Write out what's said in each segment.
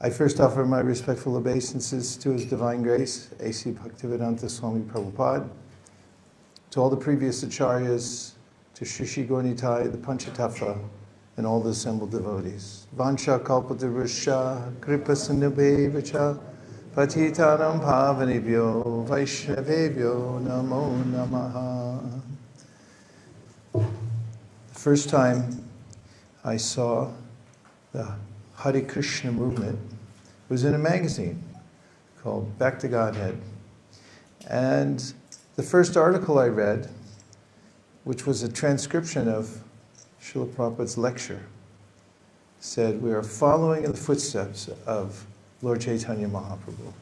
I first offer my respectful obeisances to His Divine Grace, A.C. Bhaktivedanta Swami Prabhupada, to all the previous acharyas, to Shri Gaura-Nitai, the Panchatattva, and all the assembled devotees. Vansha kalpatarusha kripasinubhevacha patitanam pavanebhyo vaishnavebhyo namo namaha. The first time I saw the Hare Kṛṣṇa movement was in a magazine called Back to Godhead. And the first article I read, which was a transcription of Srila Prabhupada's lecture, said, we are following in the footsteps of Lord Caitanya Mahāprabhu.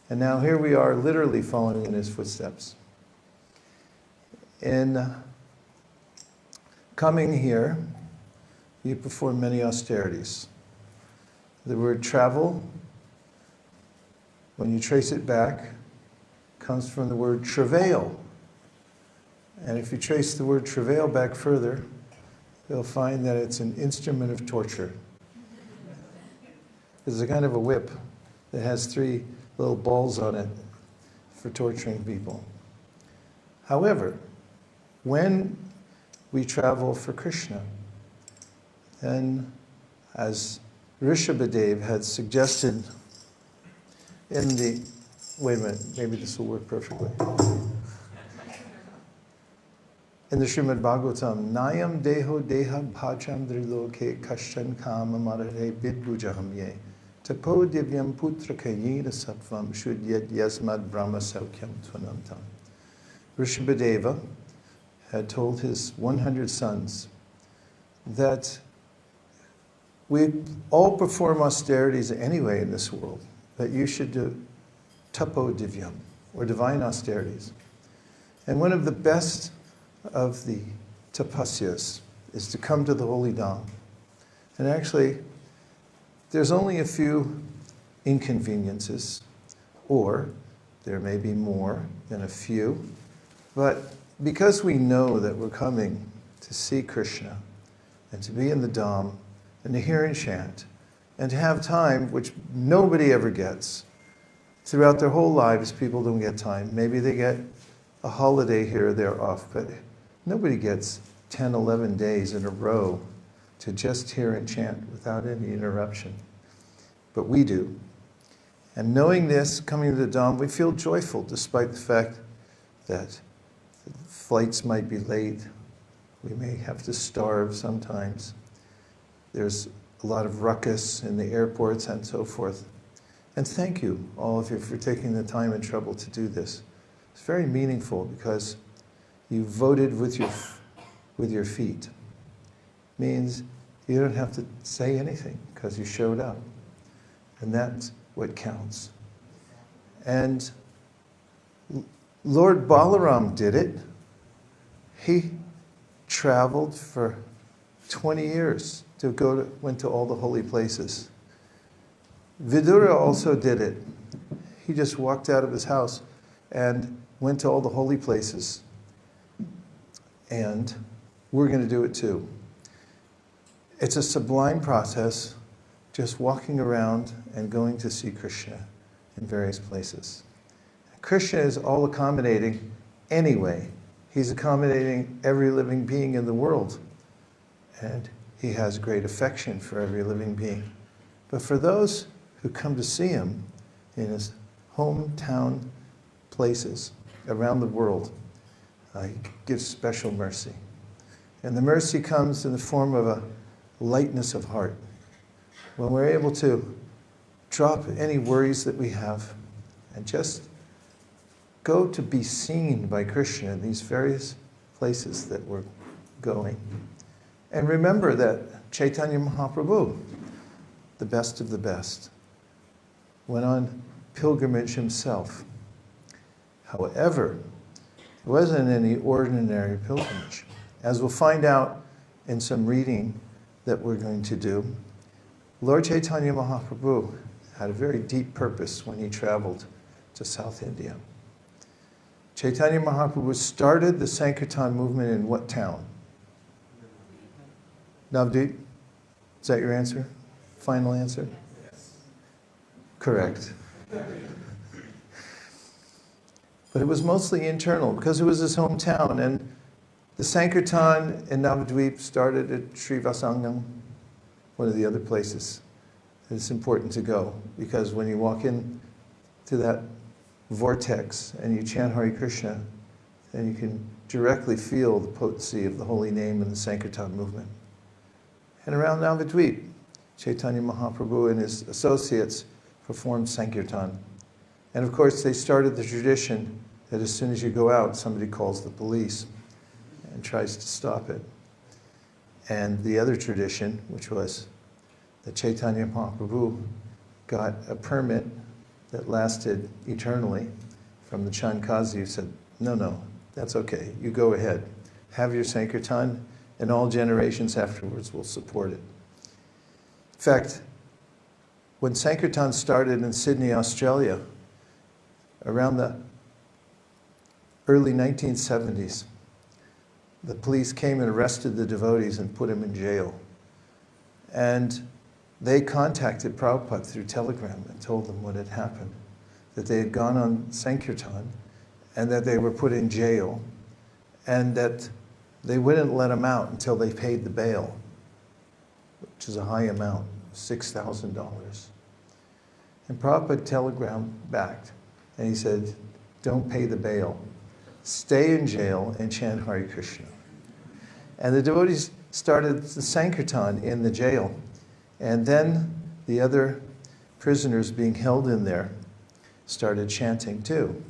And now here we are literally following in his footsteps. In coming here, you perform many austerities. The word travel, when you trace it back, comes from the word travail. And if you trace the word travail back further, you'll find that it's an instrument of torture. It's a kind of a whip that has 3 little balls on it for torturing people. However, when we travel for Krishna, then as Rishabhadev had suggested in the, wait a minute, maybe this will work perfectly. In the Srimad Bhagavatam, Nayam deho deha bhajam driloke kashtan kama marare bidbujaham ye tapo divyam putra kayina sattvam shudyat yasmad Brahma-saṁhitā tvanantam. Rishabhadeva had told his 100 sons that we all perform austerities anyway in this world, but you should do tapo divyam, or divine austerities. And one of the best of the tapasyas is to come to the holy dham. And actually, there's only a few inconveniences, or there may be more than a few, but because we know that we're coming to see Krishna and to be in the dham and to hear and chant and to have time, which nobody ever gets. Throughout their whole lives, people don't get time. Maybe they get a holiday here or there off, but nobody gets 10, 11 days in a row to just hear and chant without any interruption. But we do. And knowing this, coming to the dham, we feel joyful despite the fact that flights might be late. We may have to starve sometimes. There's a lot of ruckus in the airports and so forth. And thank you, all of you, for taking the time and trouble to do this. It's very meaningful because you voted with your feet. Means you don't have to say anything because you showed up. And that's what counts. And Lord Balaram did it. He traveled for 20 years went to all the holy places. Vidura also did it. He just walked out of his house and went to all the holy places. And we're going to do it too. It's a sublime process, just walking around and going to see Krishna in various places. Krishna is all accommodating anyway. He's accommodating every living being in the world. And he has great affection for every living being. But for those who come to see him in his hometown places around the world, he gives special mercy. And the mercy comes in the form of a lightness of heart. When we're able to drop any worries that we have and just go to be seen by Krishna in these various places that we're going. And remember that Caitanya Mahāprabhu, the best of the best, went on pilgrimage himself. However, it wasn't any ordinary pilgrimage. As we'll find out in some reading that we're going to do, Lord Caitanya Mahāprabhu had a very deep purpose when he traveled to South India. Caitanya Mahāprabhu started the Sankirtan movement in what town? Navdeep? Is that your answer? Final answer? Yes. Correct. But it was mostly internal because it was his hometown. And the Sankirtan in Navadvip started at Srivasangam, one of the other places. It's important to go because when you walk in to that vortex and you chant Hare Kṛṣṇa, then you can directly feel the potency of the holy name in the Sankirtan movement. And around Navadvip, Caitanya Mahāprabhu and his associates performed Sankirtan. And of course, they started the tradition that as soon as you go out, somebody calls the police and tries to stop it. And the other tradition, which was that Caitanya Mahāprabhu got a permit that lasted eternally from the Chankazi, who said, no, that's okay, you go ahead. Have your Sankirtan, and all generations afterwards will support it. In fact, when Sankirtan started in Sydney, Australia, around the early 1970s, the police came and arrested the devotees and put them in jail. And they contacted Prabhupada through telegram and told them what had happened, that they had gone on Sankirtan and that they were put in jail and that they wouldn't let them out until they paid the bail, which is a high amount, $6,000. And Prabhupada telegrammed back and he said, don't pay the bail. Stay in jail and chant Hare Kṛṣṇa. And the devotees started the Sankirtan in the jail. And then the other prisoners being held in there started chanting too.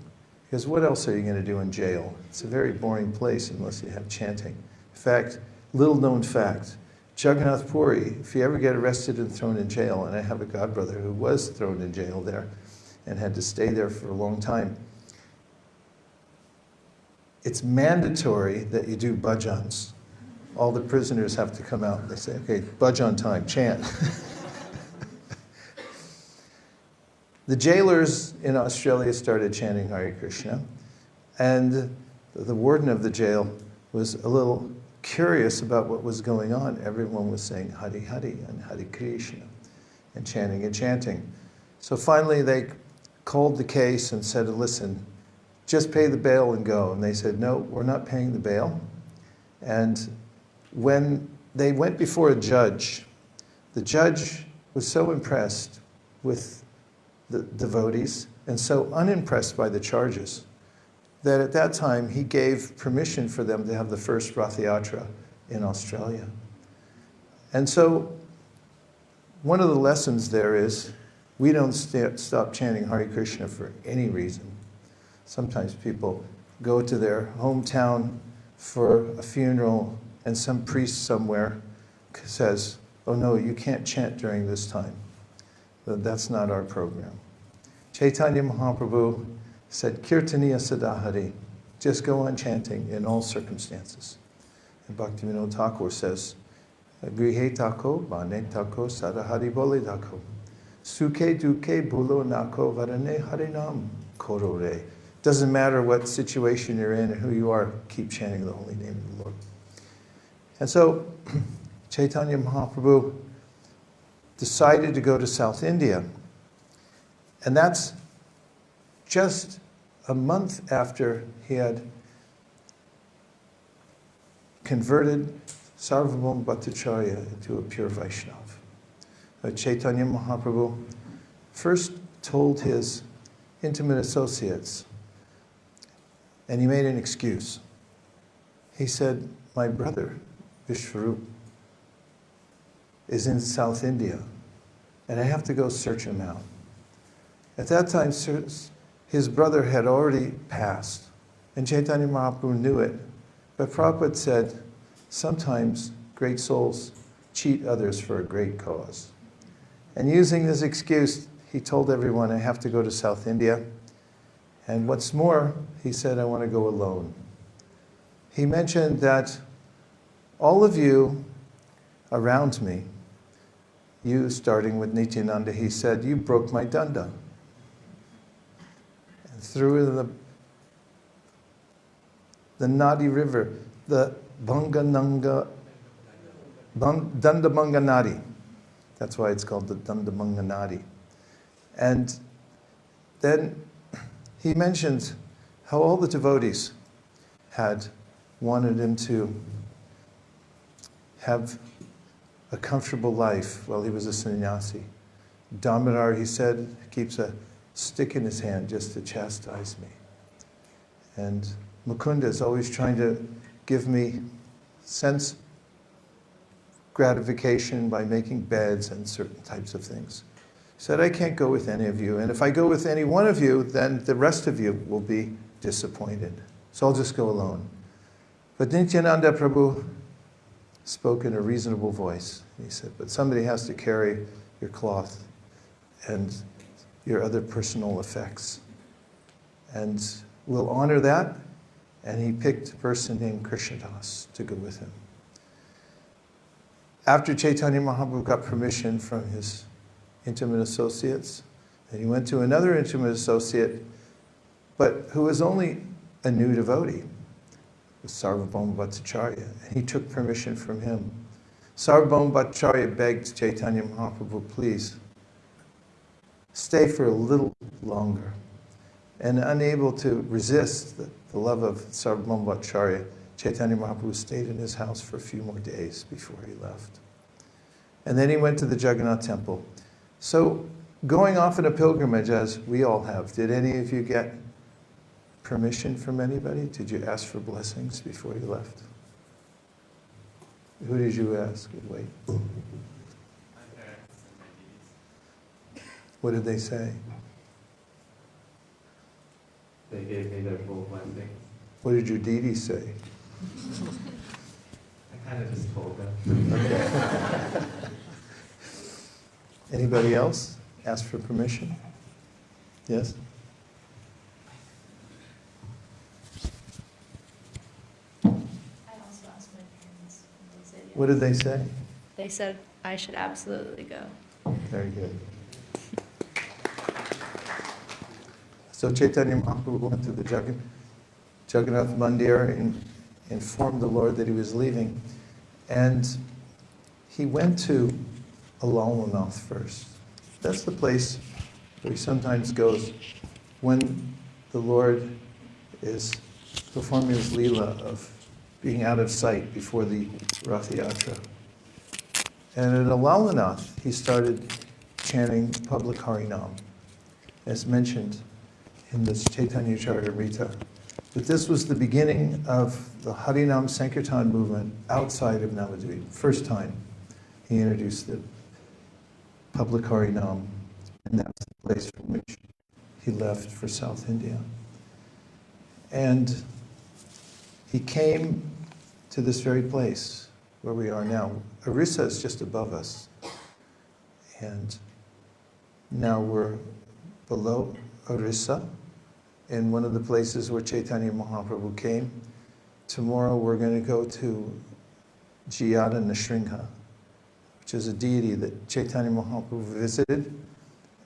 Because what else are you going to do in jail? It's a very boring place unless you have chanting. In fact, little known fact, Jagannath Puri, if you ever get arrested and thrown in jail, and I have a godbrother who was thrown in jail there and had to stay there for a long time, it's mandatory that you do bhajans. All the prisoners have to come out and they say, okay, bhajan time, chant. The jailers in Australia started chanting Hare Kṛṣṇa, and the warden of the jail was a little curious about what was going on. Everyone was saying Hare Hare and Hare Kṛṣṇa and chanting. So finally they called the case and said, listen, just pay the bail and go. And they said, no, we're not paying the bail. And when they went before a judge, the judge was so impressed with the devotees and so unimpressed by the charges that at that time he gave permission for them to have the first Rath Yatra in Australia. And so one of the lessons there is we don't stop chanting Hare Kṛṣṇa for any reason. Sometimes people go to their hometown for a funeral and some priest somewhere says, oh no, you can't chant during this time. But that's not our program. Caitanya Mahāprabhu said, Kirtaniya Sadahari, just go on chanting in all circumstances. And Bhaktivinoda Thakur says, Grihe tako, bane tako, sadahari bole tako. Sukhe duke bulo nako varane harinam korore. Doesn't matter what situation you're in and who you are, keep chanting the holy name of the Lord. And so Caitanya Mahāprabhu decided to go to South India. And that's just a month after he had converted Sarvabhauma Bhattacharya into a pure Vaishnava. Caitanya Mahāprabhu first told his intimate associates, and he made an excuse. He said, my brother, Vishwarup, is in South India, and I have to go search him out. At that time, his brother had already passed, and Caitanya Mahāprabhu knew it. But Prabhupada said, sometimes great souls cheat others for a great cause. And using this excuse, he told everyone, I have to go to South India. And what's more, he said, I want to go alone. He mentioned that all of you around me, you starting with Nityananda, he said, you broke my danda. And threw in the Nadi River, the Danda Banga Nadi. That's why it's called the Danda Banga Nadi. And then he mentioned how all the devotees had wanted him to have a comfortable life while he was a sannyasi. Damodar, he said, keeps a stick in his hand just to chastise me. And Mukunda is always trying to give me sense gratification by making beds and certain types of things. He said, I can't go with any of you, and if I go with any one of you, then the rest of you will be disappointed. So I'll just go alone. But Nityananda Prabhu spoke in a reasonable voice. He said, but somebody has to carry your cloth and your other personal effects. And we'll honor that. And he picked a person named Krishnadas to go with him. After Caitanya Mahāprabhu got permission from his intimate associates, and he went to another intimate associate, but who was only a new devotee, was Sarvabhauma Bhattacharya, and he took permission from him. Sarvabhauma Bhattacharya begged Caitanya Mahāprabhu, please, stay for a little longer. And unable to resist the love of Sarvabhauma Bhattacharya, Caitanya Mahāprabhu stayed in his house for a few more days before he left. And then he went to the Jagannath temple. So going off on a pilgrimage, as we all have, did any of you get permission from anybody? Did you ask for blessings before you left? Who did you ask? Wait. What did they say? They gave me their full blessing. What did your deity say? I kind of just told them. Okay. Anybody else ask for permission? Yes? I also asked my parents. And they said yes. What did they say? They said I should absolutely go. Very good. So Caitanya Mahāprabhu went to the Jagannath Mandir and informed the Lord that he was leaving. And he went to Alalnath first. That's the place where he sometimes goes when the Lord is performing his Leela of being out of sight before the Rath Yatra. And at Alalnath, he started chanting public Harinam, as mentioned in this Caitanya Charitamrita. But this was the beginning of the Harinam Sankirtan movement outside of Navadvip. First time he introduced the public Harinam, and that's the place from which he left for South India. And he came to this very place where we are now. Orissa is just above us. And now we're below Orissa, in one of the places where Caitanya Mahāprabhu came. Tomorrow we're going to go to Jiyada Nrsimha, which is a deity that Caitanya Mahāprabhu visited,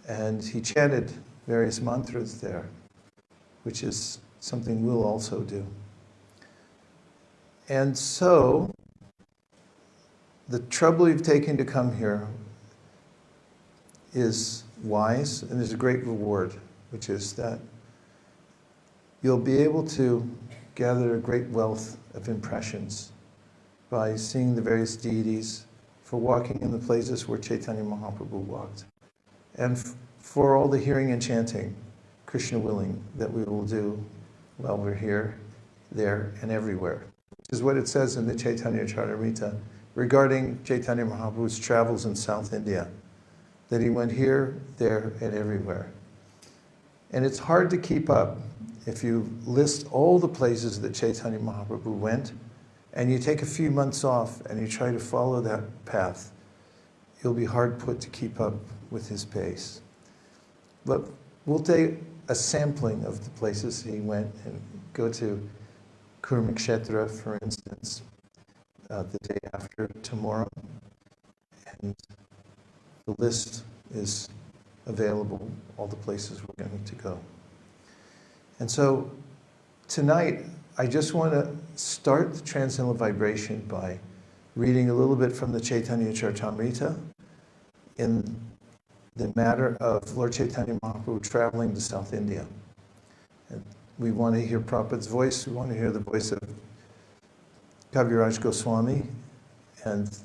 and he chanted various mantras there, which is something we'll also do. And so, the trouble you've taken to come here is wise, and there's a great reward, which is that you'll be able to gather a great wealth of impressions by seeing the various deities, for walking in the places where Caitanya Mahāprabhu walked, and for all the hearing and chanting, Krishna willing, that we will do while we're here, there, and everywhere. Which is what it says in the Caitanya Charitamrita regarding Caitanya Mahaprabhu's travels in South India, that he went here, there, and everywhere. And it's hard to keep up if you list all the places that Caitanya Mahāprabhu went, and you take a few months off and you try to follow that path. You'll be hard put to keep up with his pace. But we'll take a sampling of the places he went and go to Kurmakshetra, for instance, the day after tomorrow. And the list is available, all the places we're going to go. And so tonight, I just want to start the Transcendental Vibration by reading a little bit from the Caitanya Charitamrita in the matter of Lord Caitanya Mahāprabhu traveling to South India. And we want to hear Prabhupada's voice, we want to hear the voice of Kaviraj Goswami, and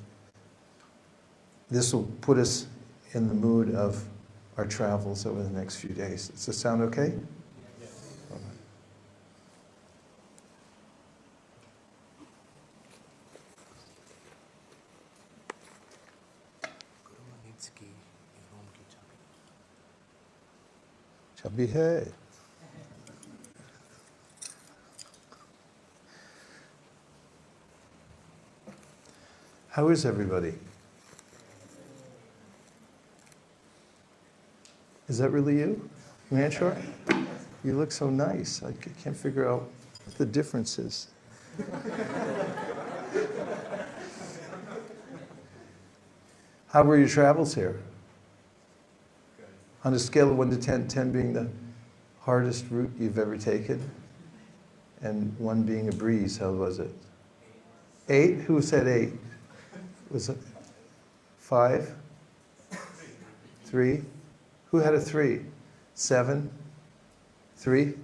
this will put us in the mood of our travels over the next few days. Does this sound okay? Yes. All right. Chabi hai. How is everybody? Is that really you, Manshore? You look so nice. I can't figure out what the difference is. How were your travels here? On a scale of 1 to 10, 10 being the hardest route you've ever taken, and 1 being a breeze, how was it? 8? Who said 8? Was it 5? 3? Who had a 3? 7? 3?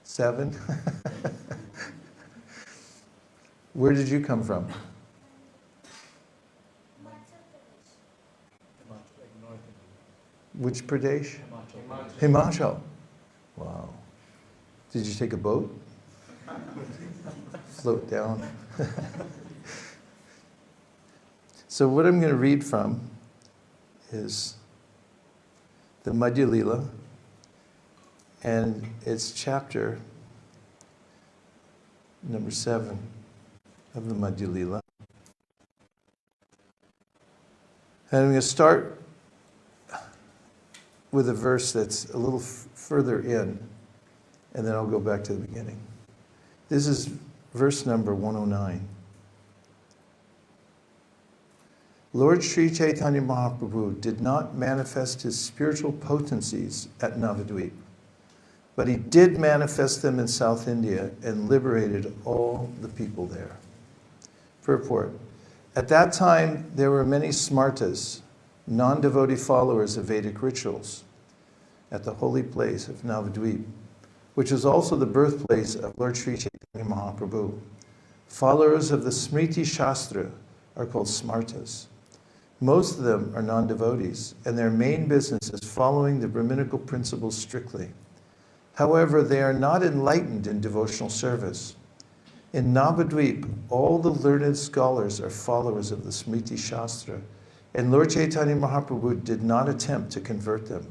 7? Where did you come from? Which Pradesh? Himachal. Wow. Did you take a boat? Float down? So what I'm going to read from is the Madhya Lila, and it's chapter number 7 of the Madhya Lila. And I'm going to start with a verse that's a little further in, and then I'll go back to the beginning. This is verse number 109. Lord Sri Caitanya Mahāprabhu did not manifest his spiritual potencies at Navadvip, but he did manifest them in South India and liberated all the people there. Purport. At that time, there were many smartas, non-devotee followers of Vedic rituals, at the holy place of Navadvip, which is also the birthplace of Lord Sri Caitanya Mahāprabhu. Followers of the Smriti Shastra are called smartas. Most of them are non-devotees, and their main business is following the Brahminical principles strictly. However, they are not enlightened in devotional service. In Navadvip, all the learned scholars are followers of the Smriti Shastra, and Lord Caitanya Mahāprabhu did not attempt to convert them.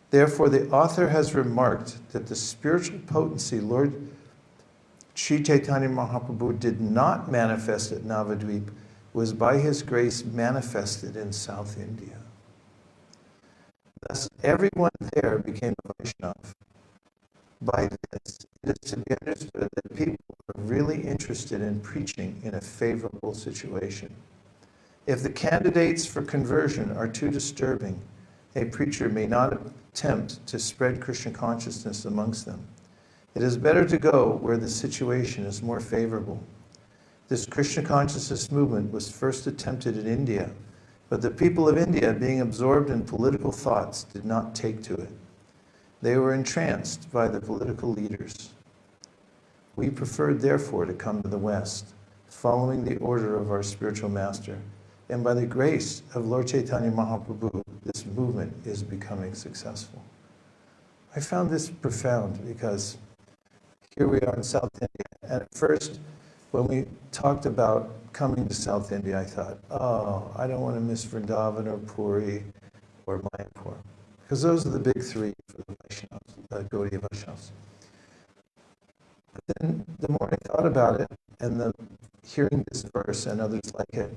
Therefore, the author has remarked that the spiritual potency Lord Sri Caitanya Mahāprabhu did not manifest at Navadvip was by his grace manifested in South India. Thus, everyone there became a Vaishnava. By this, it is to be understood that people are really interested in preaching in a favorable situation. If the candidates for conversion are too disturbing, a preacher may not attempt to spread Krishna consciousness amongst them. It is better to go where the situation is more favorable. This Krishna consciousness movement was first attempted in India, but the people of India, being absorbed in political thoughts, did not take to it. They were entranced by the political leaders. We preferred, therefore, to come to the West, following the order of our spiritual master, and by the grace of Lord Caitanya Mahāprabhu, this movement is becoming successful. I found this profound because here we are in South India, and at first, when we talked about coming to South India, I thought, oh, I don't want to miss Vrindavan or Puri or Mayapur, because those are the big 3 for the Vaishnavas, the Gaudiya Vaishnavas. But then the more I thought about it, and hearing this verse and others like it,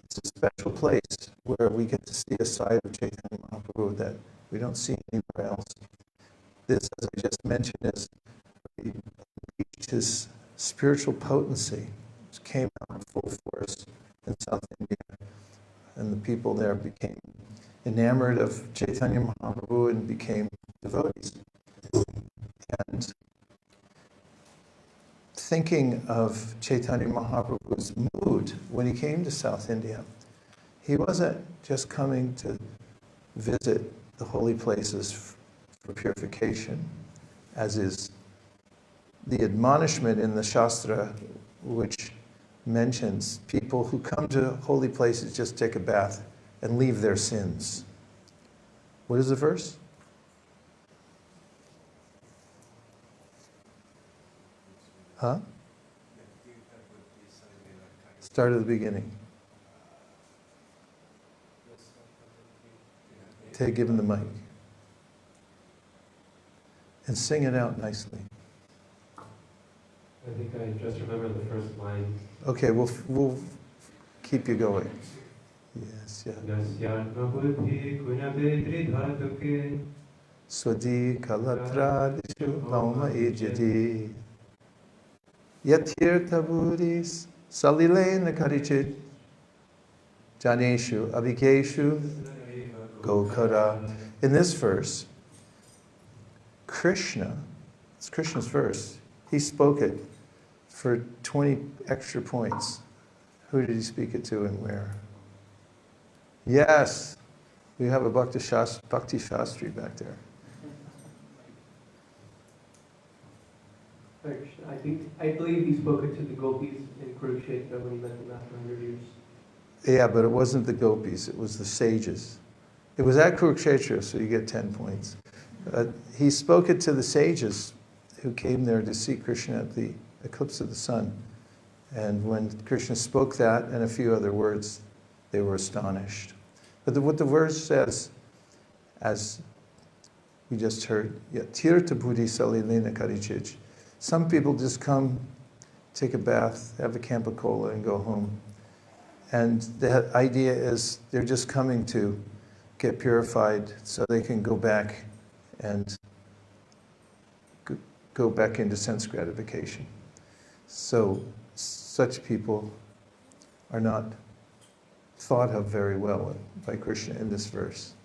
it's a special place where we get to see a side of Caitanya Mahāprabhu that we don't see anywhere else. This, as I just mentioned, is he reached his spiritual potency, which came out in full force in South India, and the people there became enamored of Caitanya Mahāprabhu and became devotees. And thinking of Caitanya Mahāprabhu's mood when he came to South India, he wasn't just coming to visit the holy places for purification, as is the admonishment in the Shastra, which mentions people who come to holy places just take a bath and leave their sins. What is the verse? Huh? Start at the beginning. Give him the mic. And sing it out nicely. I think I just remember the first line. Okay, we'll keep you going. Yes, yeah. Swadi kalatradishu pauma ejati yatirtha buddhis salilena karichit janeshu abhikeshu gokara. In this verse, Krishna, it's Krishna's verse, he spoke it for 20 extra points. Who did he speak it to and where? Yes, we have a Bhakti Shastri back there. I believe he spoke it to the gopis in Kurukshetra when he met them after 100 years. Yeah, but it wasn't the gopis, it was the sages. It was at Kurukshetra, so you get 10 points. He spoke it to the sages who came there to see Krishna at the eclipse of the sun. And when Krishna spoke that and a few other words, they were astonished. But what the verse says, as we just heard, Tirtha buddhi salilena karichij. Some people just come, take a bath, have a camp of cola, and go home. And the idea is they're just coming to get purified so they can go back and go back into sense gratification. So such people are not thought of very well by Krishna in this verse.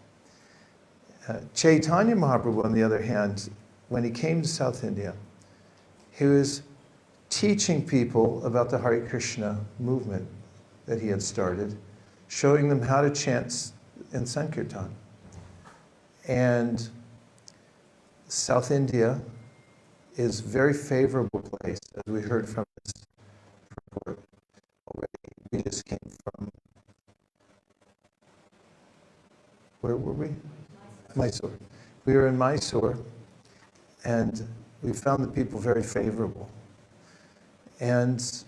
Caitanya Mahāprabhu, on the other hand, when he came to South India, he was teaching people about the Hare Kṛṣṇa movement that he had started, showing them how to chant in Sankirtan. And South India is a very favorable place, as we heard from this report already. We just came from, where were we? Mysore. We were in Mysore, and we found the people very favorable. And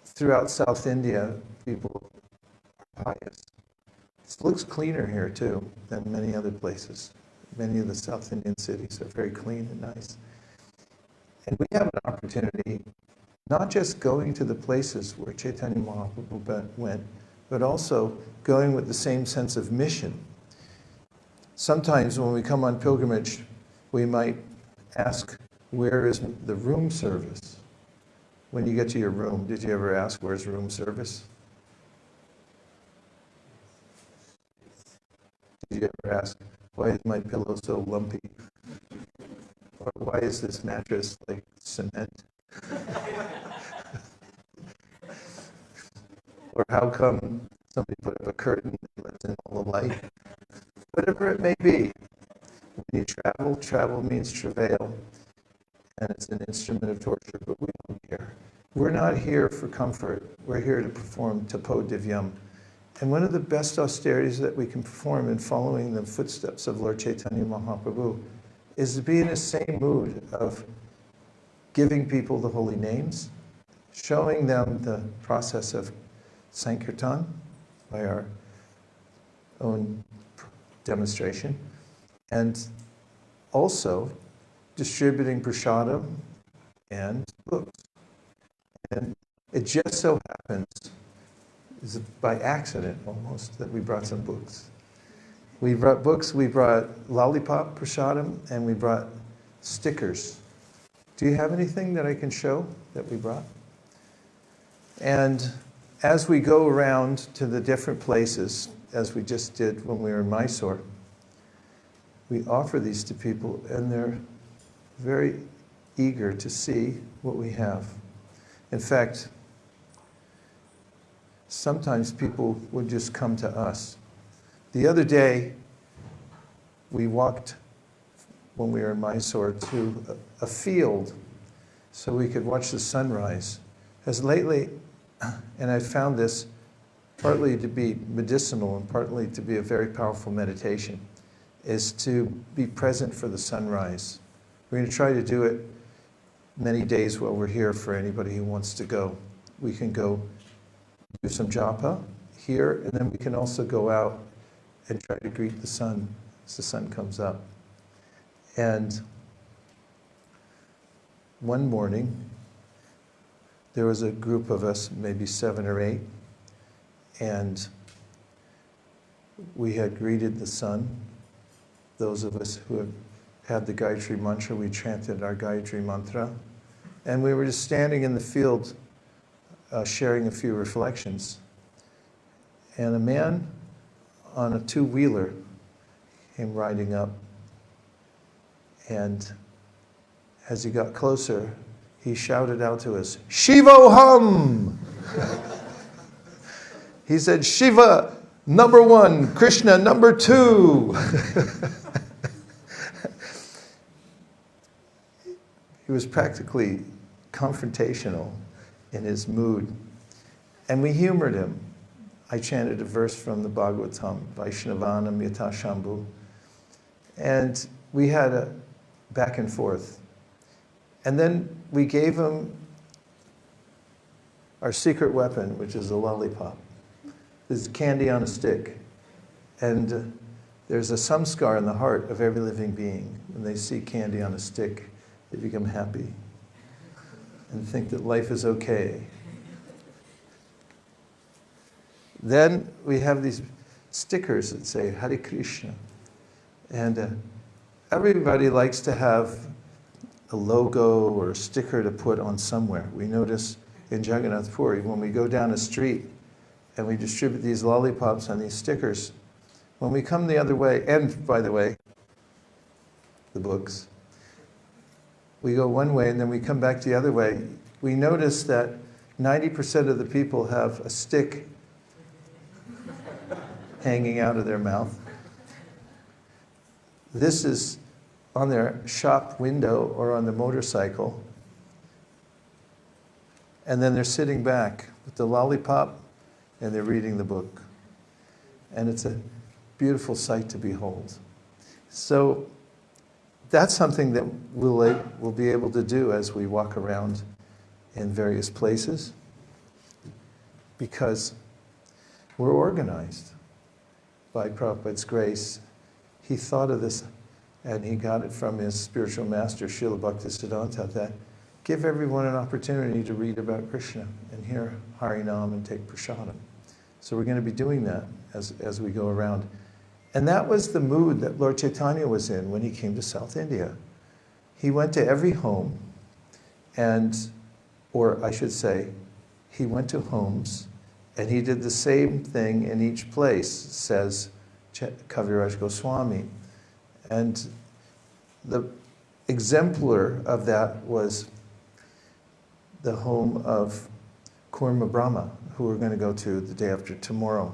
throughout South India, people are pious. It looks cleaner here, too, than many other places. Many of the South Indian cities are very clean and nice. And we have an opportunity, not just going to the places where Caitanya Mahāprabhu went, but also going with the same sense of mission. Sometimes when we come on pilgrimage, we might ask, where is the room service? When you get to your room, did you ever ask, where's room service? Did you ever ask, why is my pillow so lumpy? Or why is this mattress like cement? Or how come somebody put up a curtain that lets in all the light? Whatever it may be. When you travel means travail, and it's an instrument of torture, but we don't care. We're not here for comfort. We're here to perform tapo divyam. And one of the best austerities that we can perform in following the footsteps of Lord Caitanya Mahāprabhu is to be in the same mood of giving people the holy names, showing them the process of Sankirtan by our own demonstration, and also distributing prasadam and books. And it just so happens, is by accident almost, that we brought some books. We brought books, we brought lollipop prasadam, and we brought stickers. Do you have anything that I can show that we brought? And as we go around to the different places, as we just did when we were in Mysore, we offer these to people, and they're very eager to see what we have. In fact, sometimes people would just come to us. The other day, we walked, when we were in Mysore, to a field so we could watch the sunrise. As lately, and I found this partly to be medicinal and partly to be a very powerful meditation, is to be present for the sunrise. We're going to try to do it many days while we're here for anybody who wants to go. We can go do some japa here, and then we can also go out and try to greet the sun as the sun comes up. And one morning, there was a group of us, maybe 7 or 8, and we had greeted the sun. Those of us who have had the Gayatri mantra, we chanted our Gayatri mantra. And we were just standing in the field sharing a few reflections. And a man on a 2-wheeler came riding up. And as he got closer, he shouted out to us, "Shivoham!" He said, "Shiva, number 1, Krishna, number 2. He was practically confrontational in his mood. And we humored him. I chanted a verse from the Bhagavatam, Vaishnavānam yatā shambhu. And we had a back and forth. And then we gave him our secret weapon, which is a lollipop. This is candy on a stick. And there's a samskar in the heart of every living being. When they see candy on a stick, they become happy and think that life is okay. Then we have these stickers that say Hare Kṛṣṇa. And everybody likes to have a logo or a sticker to put on somewhere. We notice in Jagannath Puri, when we go down a street and we distribute these lollipops on these stickers, when we come the other way, and by the way, the books, we go one way and then we come back the other way, we notice that 90% of the people have a stick hanging out of their mouth. This is on their shop window or on the motorcycle. And then they're sitting back with the lollipop and they're reading the book. And it's a beautiful sight to behold. So that's something that we'll be able to do as we walk around in various places, because we're organized by Prabhupada's grace. He thought of this, and he got it from his spiritual master, Srila Bhaktisiddhanta, that give everyone an opportunity to read about Krishna and hear Harinam and take prasadam. So we're going to be doing that as we go around. And that was the mood that Lord Chaitanya was in when he came to South India. He went to every home, or I should say, he went to homes, and he did the same thing in each place, says Kaviraj Goswami. And the exemplar of that was the home of Kurma Brahma, who we're going to go to the day after tomorrow.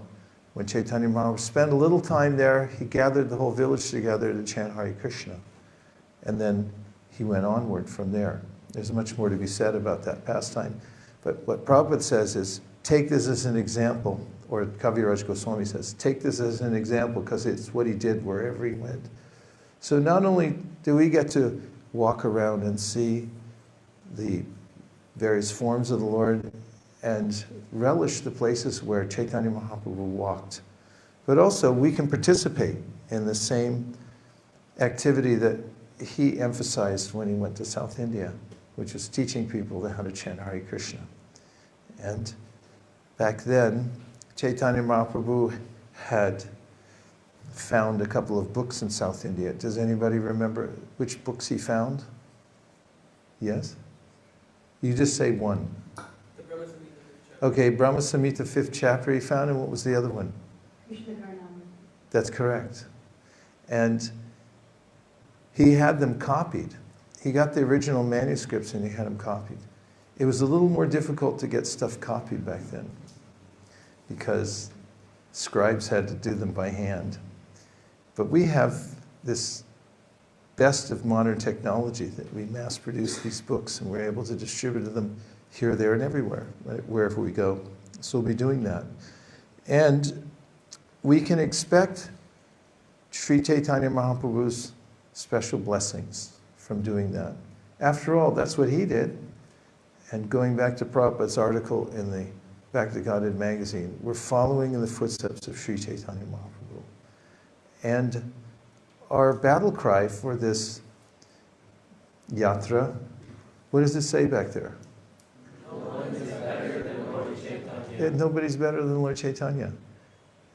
When Caitanya Mahāprabhu spent a little time there, he gathered the whole village together to chant Hare Kṛṣṇa. And then he went onward from there. There's much more to be said about that pastime. But what Prabhupada says is, take this as an example, or Kaviraj Goswami says, take this as an example because it's what he did wherever he went. So not only do we get to walk around and see the various forms of the Lord and relish the places where Caitanya Mahāprabhu walked, but also we can participate in the same activity that he emphasized when he went to South India, which was teaching people how to chant Hare Kṛṣṇa. And back then, Caitanya Mahāprabhu had found a couple of books in South India. Does anybody remember which books he found? Yes? You just say one. The Brahma-saṁhitā 5th chapter. Okay, Brahma-saṁhitā 5th chapter he found, and what was the other one? Kṛṣṇa-karṇāmṛta. That's correct. And he had them copied. He got the original manuscripts and he had them copied. It was a little more difficult to get stuff copied back then because scribes had to do them by hand. But we have this best of modern technology that we mass produce these books and we're able to distribute them here, there, and everywhere, right, wherever we go. So we'll be doing that. And we can expect Sri Caitanya Mahaprabhu's special blessings from doing that. After all, that's what he did. And going back to Prabhupada's article in the Back to Godhead magazine, we're following in the footsteps of Sri Caitanya Mahaprabhu. And our battle cry for this yatra, what does it say back there? No one is better than Lord Chaitanya. Nobody's better than Lord Chaitanya.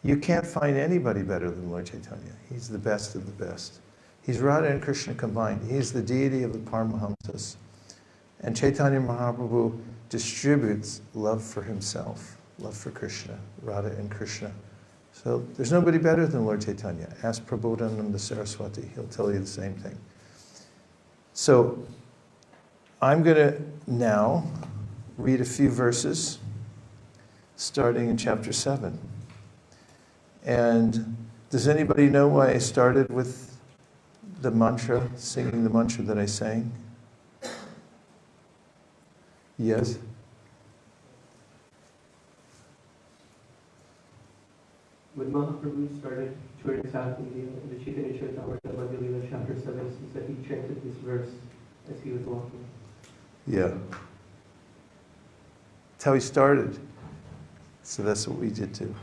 You can't find anybody better than Lord Chaitanya. He's the best of the best. He's Radha and Krishna combined. He's the deity of the Paramahamsas. And Caitanya Mahaprabhu distributes love for himself, love for Krishna, Radha and Krishna. So there's nobody better than Lord Chaitanya. Ask Prabodhananda Saraswati, he'll tell you the same thing. So I'm going to now read a few verses, starting in chapter 7. And does anybody know why I started with the mantra, singing the mantra that I sang? Yes? When Mahaprabhu started touring South India in the Caitanya Mahāprabhu Madhya Leela chapter 7, he said he chanted this verse as he was walking. Yeah. That's how he started. So that's what we did too.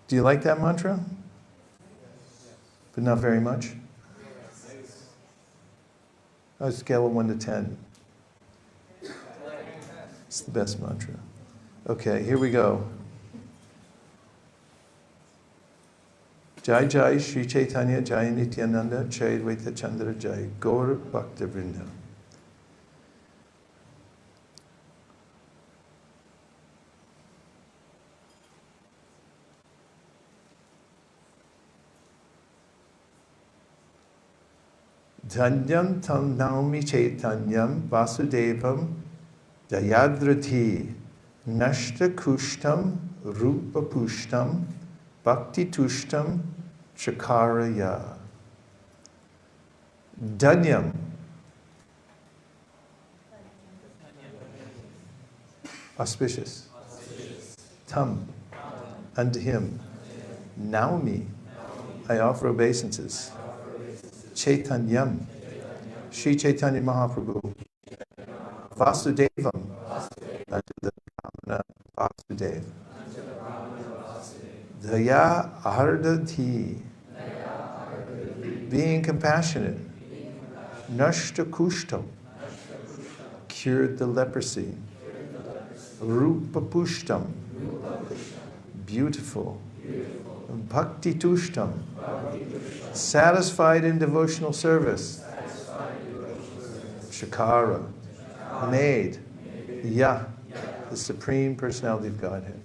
Do you like that mantra? But not very much? On a scale of 1 to 10. It's the best mantra. Okay, here we go. Jai Jai Sri Chaitanya Jai Nityananda Jai Advaita Chandra Jai Gaur Bhakta Vrinda. Dhanyam tam naumi Chaitanyam Vasudevam Dayadrati Nashta Kushtam Rupa Pushtam Bhakti Tushtam Chakaraya. Dhanyam. Auspicious. Tam. Unto him. Naumi. I offer obeisances. Chaitanyam. Sri Caitanya Mahaprabhu. Vasudevam. Unto the Brahmana Vasudeva. Daya Ardati. Being compassionate. Nashta Kushtam. Cured the leprosy. Rupa Pushtam. Beautiful. Bhakti Tushtam. Satisfied in devotional service. Shakara. Made. Yah. The Supreme Personality of Godhead.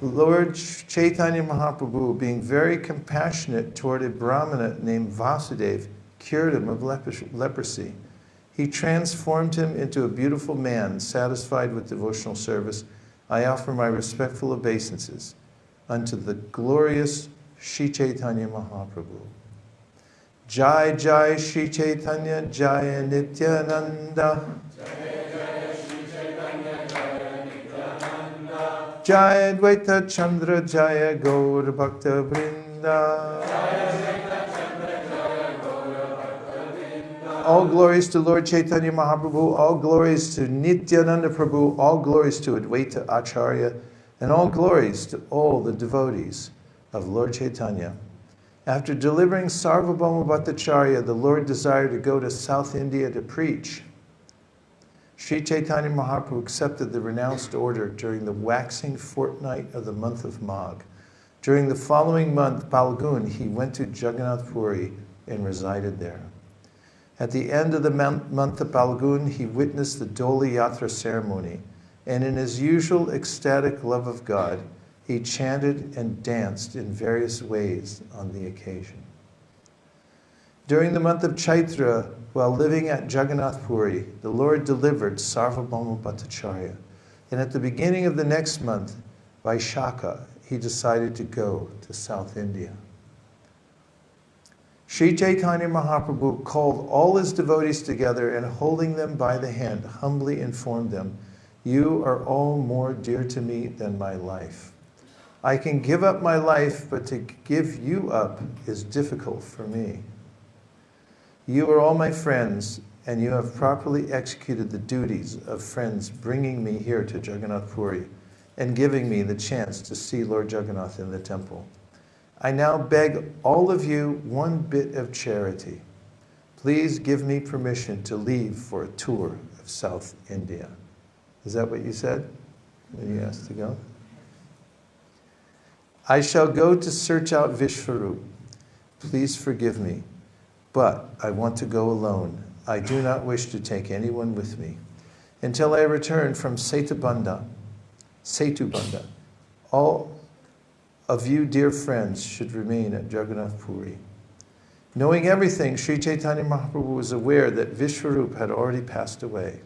Lord Caitanya Mahaprabhu, being very compassionate toward a Brahmana named Vasudeva, cured him of leprosy. He transformed him into a beautiful man, satisfied with devotional service. I offer my respectful obeisances unto the glorious Sri Caitanya Mahaprabhu. Jai Jai Sri Chaitanya Jaya Nityananda. Jaya Advaita Chandra Jaya Gaur Bhakta Vrinda. All glories to Lord Caitanya Mahaprabhu, all glories to Nityananda Prabhu, all glories to Advaita Acharya, and all glories to all the devotees of Lord Chaitanya. After delivering Sarvabhauma Bhattacharya, the Lord desired to go to South India to preach. Sri Caitanya Mahaprabhu accepted the renounced order during the waxing fortnight of the month of Magh. During the following month, Phalgun, he went to Jagannath Puri and resided there. At the end of the month of Phalgun, he witnessed the Doli Yatra ceremony, and in his usual ecstatic love of God, he chanted and danced in various ways on the occasion. During the month of Chaitra, while living at Jagannath Puri, the Lord delivered Sarvabhauma Bhattacharya. And at the beginning of the next month, Vaisesika, he decided to go to South India. Sri Caitanya Mahāprabhu called all his devotees together and holding them by the hand, humbly informed them, "You are all more dear to me than my life. I can give up my life, but to give you up is difficult for me. You are all my friends, and you have properly executed the duties of friends, bringing me here to Jagannath Puri and giving me the chance to see Lord Jagannath in the temple. I now beg all of you one bit of charity. Please give me permission to leave for a tour of South India." Is that what you said when you asked to go? "I shall go to search out Vishvarup. Please forgive me, but I want to go alone. I do not wish to take anyone with me. Until I return from Setubandha, all of you dear friends should remain at Jagannath Puri." Knowing everything, Sri Caitanya Mahaprabhu was aware that Vishvarup had already passed away.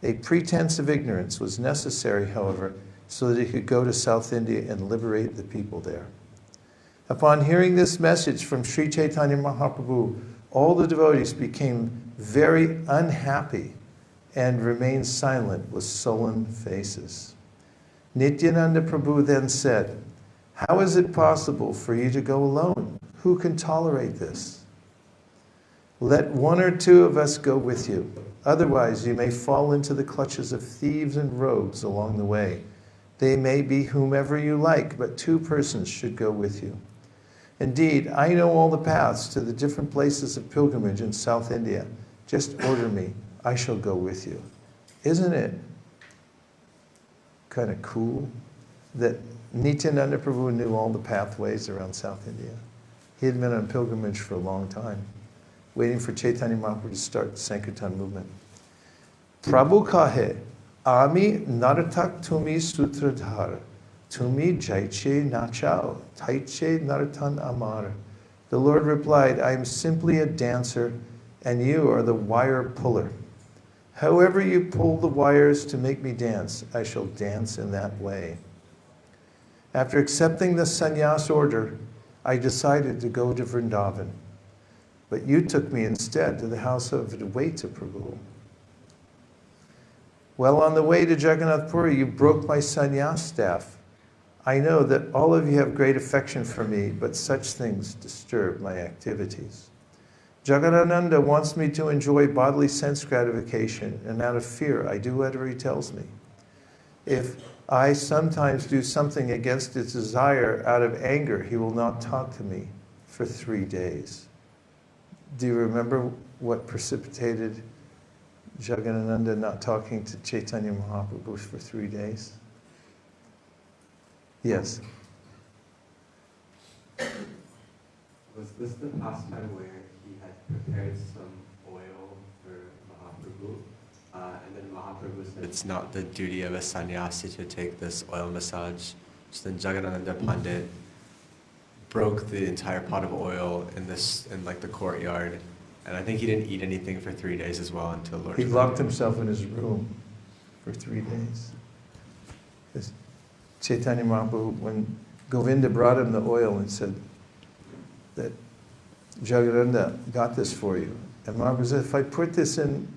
A pretense of ignorance was necessary, however, so that he could go to South India and liberate the people there. Upon hearing this message from Sri Caitanya Mahaprabhu, all the devotees became very unhappy and remained silent with sullen faces. Nityananda Prabhu then said, "How is it possible for you to go alone? Who can tolerate this? Let one or two of us go with you. Otherwise, you may fall into the clutches of thieves and rogues along the way. They may be whomever you like, but 2 persons should go with you. Indeed, I know all the paths to the different places of pilgrimage in South India. Just order me. I shall go with you." Isn't it kind of cool that Nityananda Prabhu knew all the pathways around South India? He had been on pilgrimage for a long time, waiting for Chaitanya Mahaprabhu to start the Sankirtan movement. "Prabhu kahe, ami naratak tumi sutradhar, tumi jaiche nachao, taiche naratan amar." The Lord replied, "I am simply a dancer, and you are the wire puller. However you pull the wires to make me dance, I shall dance in that way." After accepting the sannyas order, I decided to go to Vrindavan. But you took me instead to the house of Advaita Prabhu. Well, on the way to Jagannath Puri, you broke my sannyas staff. I know that all of you have great affection for me, but such things disturb my activities. Jagadananda wants me to enjoy bodily sense gratification, and out of fear, I do whatever he tells me. If I sometimes do something against his desire out of anger, he will not talk to me for 3 days. Do you remember what precipitated Jagadananda not talking to Chaitanya Mahaprabhu for 3 days? Yes. Was this the past time where he had prepared some oil for Mahaprabhu? And then Mahaprabhu said it's not the duty of a sannyasi to take this oil massage. So then Jagadananda Pandit broke the entire pot of oil in the courtyard. And I think he didn't eat anything for 3 days as well until Lord. He locked himself in his room for 3 days. This Chaitanya Mahaprabhu, when Govinda brought him the oil and said that Jagadananda got this for you. And Mahaprabhu said, if I put this in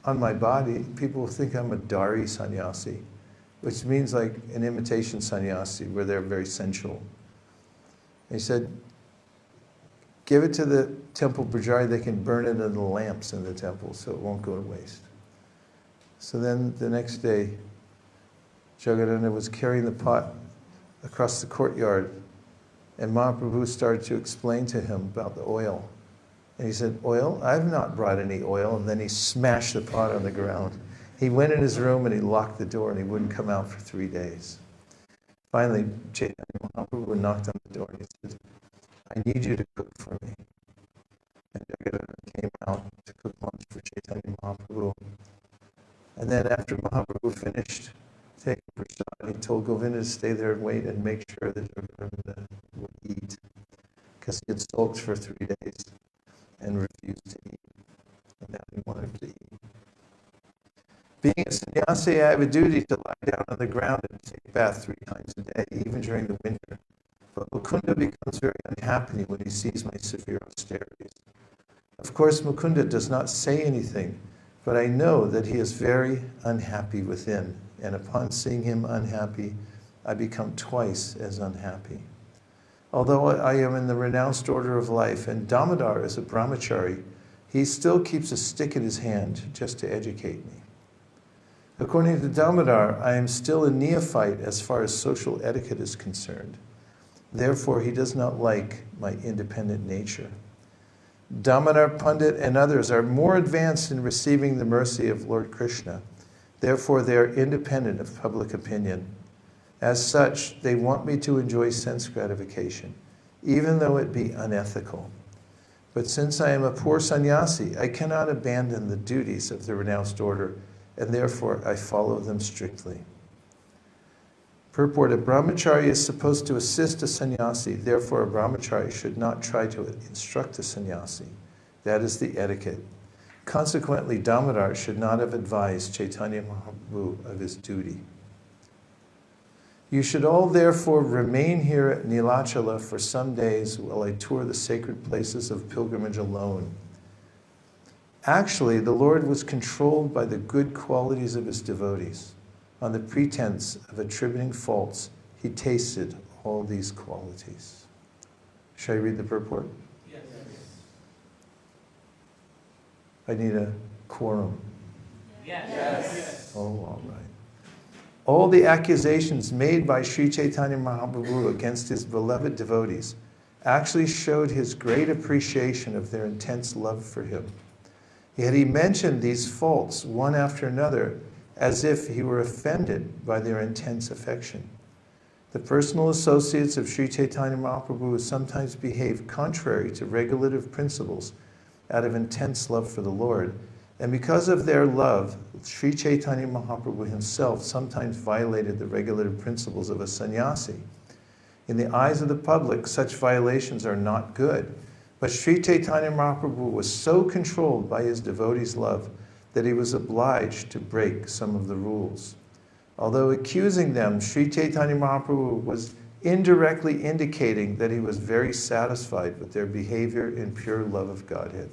on my body, people will think I'm a Dari sannyasi, which means like an imitation sannyasi, where they're very sensual. And he said, give it to the temple pujari, they can burn it in the lamps in the temple, so it won't go to waste. So then the next day, Jagadananda was carrying the pot across the courtyard, and Mahaprabhu started to explain to him about the oil. And he said, oil? I've not brought any oil. And then he smashed the pot on the ground. He went in his room and he locked the door and he wouldn't come out for 3 days. Finally, Chaitanya Mahaprabhu knocked on the door and he said, I need you to cook for me. And Jagadananda came out to cook lunch for Chaitanya Mahaprabhu. And then after Mahaprabhu finished taking prasad, he told Govinda to stay there and wait and make sure that Jagadananda would eat. Because he had sulked for 3 days and refused to eat. And now he wanted to eat. Being a sannyasi, I have a duty to lie down on the ground and take a bath 3 times a day, even during the winter. but Mukunda becomes very unhappy when he sees my severe austerities. Of course, Mukunda does not say anything, but I know that he is very unhappy within, and upon seeing him unhappy, I become twice as unhappy. Although I am in the renounced order of life, and Damodar is a brahmachari, he still keeps a stick in his hand just to educate me. According to Damodar, I am still a neophyte as far as social etiquette is concerned. Therefore, he does not like my independent nature. Damodar Pandit and others are more advanced in receiving the mercy of Lord Krishna. Therefore, they are independent of public opinion. As such, they want me to enjoy sense gratification, even though it be unethical. But since I am a poor sannyasi, I cannot abandon the duties of the renounced order, and therefore I follow them strictly. Purport: a brahmachari is supposed to assist a sannyasi, therefore a brahmachari should not try to instruct a sannyasi. That is the etiquette. Consequently, Damodar should not have advised Caitanya Mahāprabhu of his duty. You should all therefore remain here at Nilachala for some days while I tour the sacred places of pilgrimage alone. Actually, the Lord was controlled by the good qualities of his devotees. On the pretense of attributing faults, he tasted all these qualities. Should I read the purport? Yes. I need a quorum. Yes. Oh, all right. All the accusations made by Sri Caitanya Mahāprabhu against his beloved devotees actually showed his great appreciation of their intense love for him. Yet he mentioned these faults one after another as if he were offended by their intense affection. The personal associates of Sri Caitanya Mahāprabhu sometimes behave contrary to regulative principles out of intense love for the Lord, and because of their love, Sri Caitanya Mahāprabhu himself sometimes violated the regulative principles of a sannyasi. In the eyes of the public, such violations are not good, but Sri Caitanya Mahāprabhu was so controlled by his devotees' love that he was obliged to break some of the rules. Although accusing them, Sri Caitanya Mahāprabhu was indirectly indicating that he was very satisfied with their behavior in pure love of Godhead.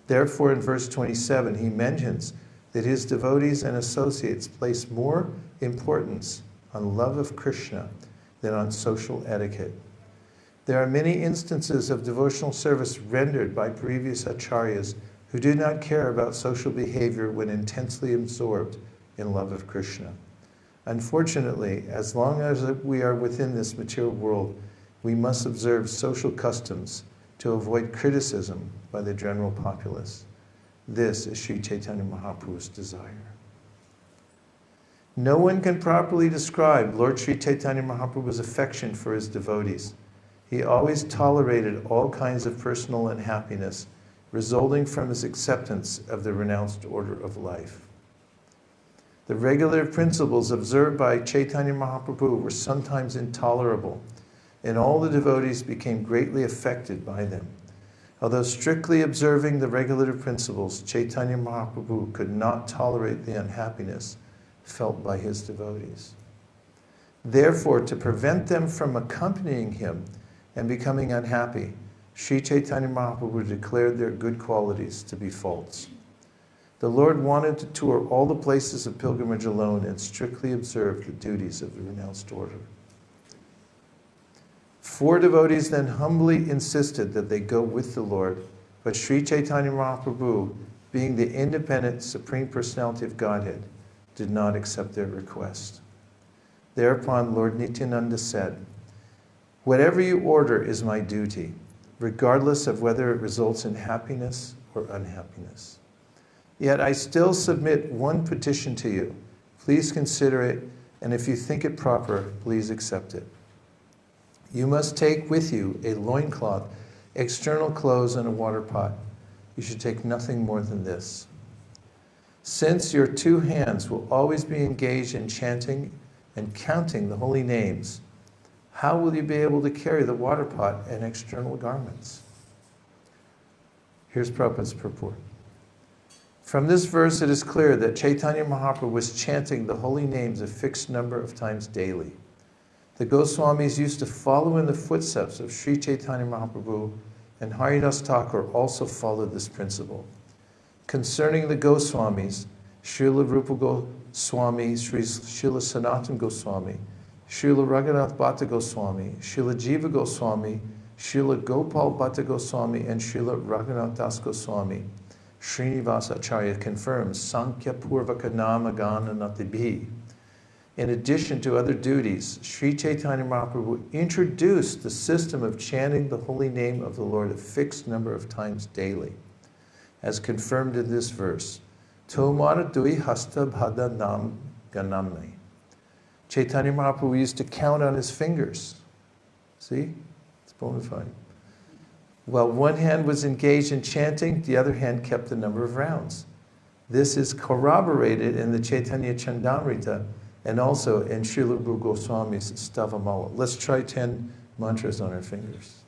Therefore, in verse 27, he mentions that his devotees and associates place more importance on love of Krishna than on social etiquette. There are many instances of devotional service rendered by previous acharyas who do not care about social behavior when intensely absorbed in love of Krishna. Unfortunately, as long as we are within this material world, we must observe social customs to avoid criticism by the general populace. This is Sri Caitanya Mahaprabhu's desire. No one can properly describe Lord Sri Caitanya Mahaprabhu's affection for his devotees. He always tolerated all kinds of personal unhappiness resulting from his acceptance of the renounced order of life. The regulative principles observed by Caitanya Mahāprabhu were sometimes intolerable, and all the devotees became greatly affected by them. Although strictly observing the regulative principles, Caitanya Mahāprabhu could not tolerate the unhappiness felt by his devotees. Therefore, to prevent them from accompanying him and becoming unhappy, Sri Caitanya Mahāprabhu declared their good qualities to be faults. The Lord wanted to tour all the places of pilgrimage alone and strictly observe the duties of the renounced order. 4 devotees then humbly insisted that they go with the Lord, but Sri Caitanya Mahāprabhu, being the independent Supreme Personality of Godhead, did not accept their request. Thereupon Lord Nityananda said, "Whatever you order is my duty, regardless of whether it results in happiness or unhappiness. Yet I still submit one petition to you. Please consider it, and if you think it proper, please accept it. You must take with you a loincloth, external clothes, and a water pot. You should take nothing more than this. Since your 2 hands will always be engaged in chanting and counting the holy names, how will you be able to carry the water pot and external garments?" Here's Prabhupada's purport. From this verse, it is clear that Caitanya Mahaprabhu was chanting the holy names a fixed number of times daily. The Goswamis used to follow in the footsteps of Sri Caitanya Mahāprabhu, and Haridas Thakur also followed this principle. Concerning the Goswamis, Srila Rupa Goswami, Srila Sanatana Goswami, Srila Raghunath Bhatta Goswami, Srila Jiva Goswami, Srila Gopal Bhatta Goswami, and Srila Raghunath Das Goswami, Srinivasa Acharya confirms Sankhya Purvaka Nama Gana Natibhi. In addition to other duties, Sri Caitanya Mahāprabhu introduced the system of chanting the holy name of the Lord a fixed number of times daily, as confirmed in this verse. Tomara dui hasta bhada nam ganamne. Chaitanya Mahaprabhu used to count on his fingers. See? It's bona fide. While one hand was engaged in chanting, the other hand kept the number of rounds. This is corroborated in the Caitanya Chandamrita and also in Srila Rupa Goswami's Stavamala. Let's try 10 mantras on our fingers.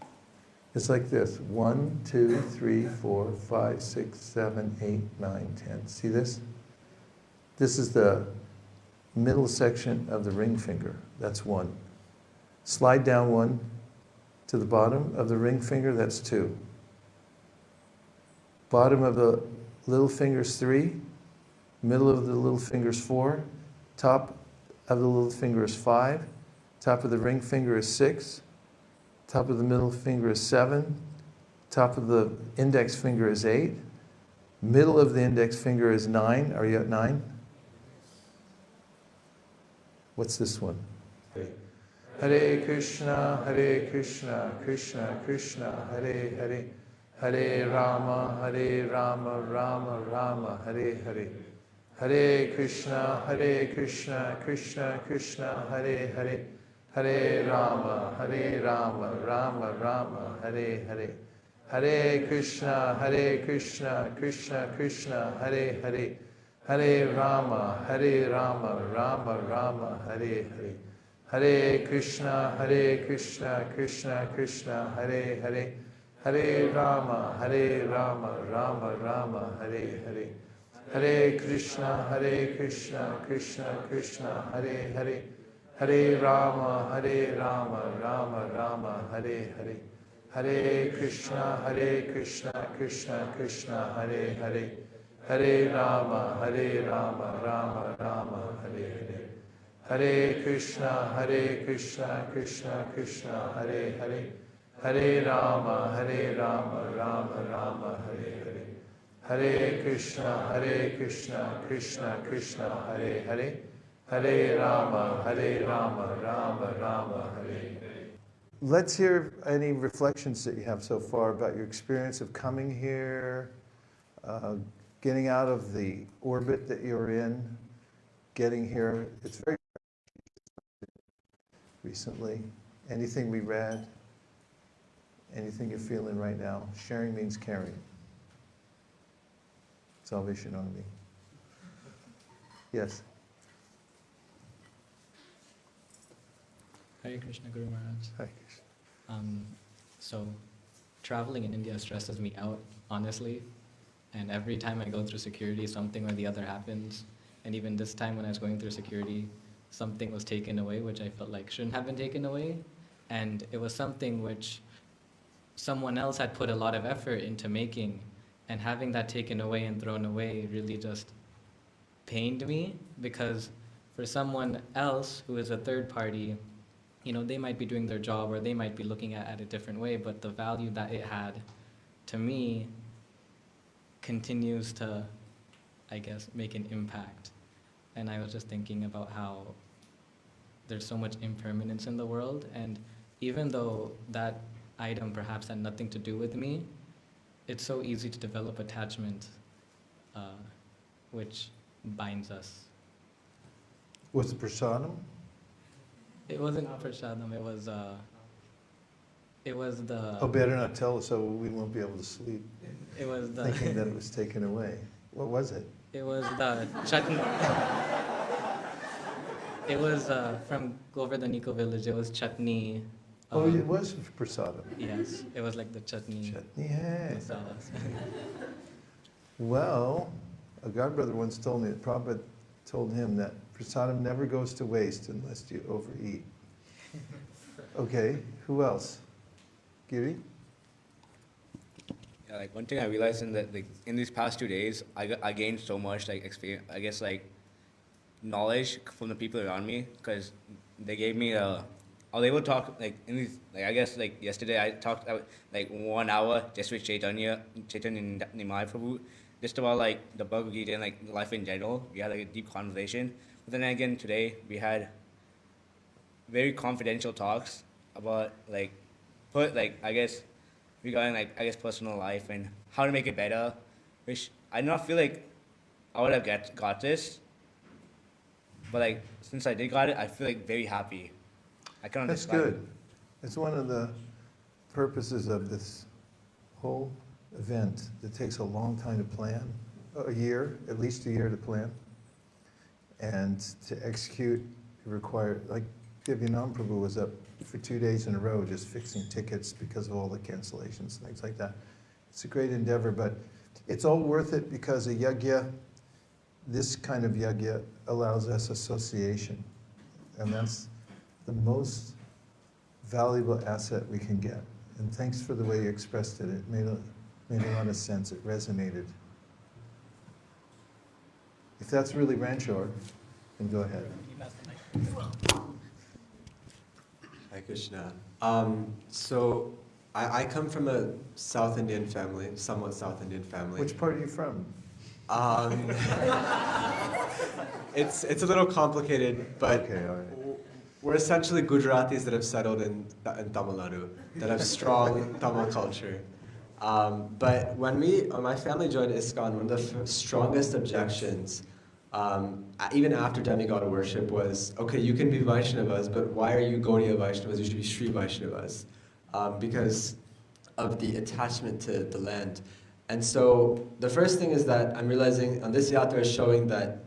It's like this. 1, 2, 3, 4, 5, 6, 7, 8, 9, 10. See this? This is the middle section of the ring finger. That's 1. Slide down 1 to the bottom of the ring finger. That's 2. Bottom of the little finger is 3. Middle of the little finger is 4. Top of the little finger is 5. Top of the ring finger is 6. Top of the middle finger is 7. Top of the index finger is 8. Middle of the index finger is 9. Are you at 9? What's this one? Hare Kṛṣṇa, Hare Kṛṣṇa, Kṛṣna Kṛṣna, Hare Hare, Hare Rama, Rama Rama, Hare Hare. Hare Kṛṣṇa, Kṛṣna Kṛṣna, Hare Hare, Hare Rama, Rama Rama, Hare Hare. Hare Kṛṣṇa, Krishna Krishna, Hare Hare, Hare Rama, Rama Rama, Hare Hare. Hare Kṛṣṇa, Krishna Krishna, Hare Hare, Hare Rama, Rama Rama, Hare Hare. Hare Kṛṣṇa, Krishna Krishna, Hare Hare, Hare Rama, Rama Rama, Hare Hare. Hare Kṛṣṇa, Krishna Krishna, Hare Hare, Hare Rama, Rama Rama, Hare Hare. Hare Kṛṣṇa, Krishna Krishna, Hare Hare, Hare Rama, Rama Rama, Hare Hare. Hare Kṛṣṇa, Krishna Krishna, Hare Hare, Hare Rama, Rama Rama, Hare Hare. Let's hear any reflections that you have so far about your experience of coming here, getting out of the orbit that you're in, getting here. It's very recently. Anything we read, anything you're feeling right now. Sharing means caring. Salvation Army. Yes. Hare Krishna, Guru Maharaj. Hare Krishna. So, traveling in India stresses me out, honestly. And every time I go through security, something or the other happens. And even this time when I was going through security, something was taken away, which I felt like shouldn't have been taken away. And it was something which someone else had put a lot of effort into making. And having that taken away and thrown away really just pained me, because for someone else who is a third party, you know, they might be doing their job or they might be looking at it a different way, but the value that it had to me continues to, I guess, make an impact. And I was just thinking about how there's so much impermanence in the world, and even though that item perhaps had nothing to do with me, it's so easy to develop attachment, which binds us. Was it prasadam? It wasn't prasadam, it was the... Oh, better not tell us, so we won't be able to sleep. It was the... Thinking that it was taken away. What was it? It was the chutney. It was from Govardhan Eco Village. It was chutney. Oh, it was prasadam. Yes, it was like the chutney. Chutney, hey. Masalas. Well, a godbrother once told me that Prabhupada told him that prasadam never goes to waste unless you overeat. Okay, who else? Giri? Yeah, like one thing I realized in these past 2 days, I gained so much like experience, I guess like knowledge from the people around me, because they gave me I was able to talk like in these like I guess like yesterday I talked like 1 hour just with Caitanya Mahāprabhu, just about like the Bhagavad Gita and like life in general. We had like a deep conversation. But then again today we had very confidential talks about like I guess regarding like I guess personal life and how to make it better, which I do not feel like I would have got this, but like since I did got it, I feel like very happy. I cannot That's describe good. it. It's one of the purposes of this whole event that takes a long time to plan, a year, at least a year to plan, and to execute. It required, like Prabhu was up for 2 days in a row just fixing tickets because of all the cancellations, things like that. It's a great endeavor, but it's all worth it because a yajna, this kind of yajna, allows us association. And that's the most valuable asset we can get. And thanks for the way you expressed it. It made a lot of sense. It resonated. If that's really Ranchor, then go ahead. Hare Kṛṣṇa. So I come from a South Indian family, somewhat South Indian family. Which part are you from? It's a little complicated, but Okay, all right. we're essentially Gujaratis that have settled in Tamil Nadu, that have strong Tamil culture. But when my family joined ISKCON, one of the strongest objections, even after demigod worship, was, okay, you can be Vaishnavas, but why are you Gaudiya Vaishnavas? You should be Sri Vaishnavas. Because of the attachment to the land. And so the first thing is that I'm realizing on this yatra is showing that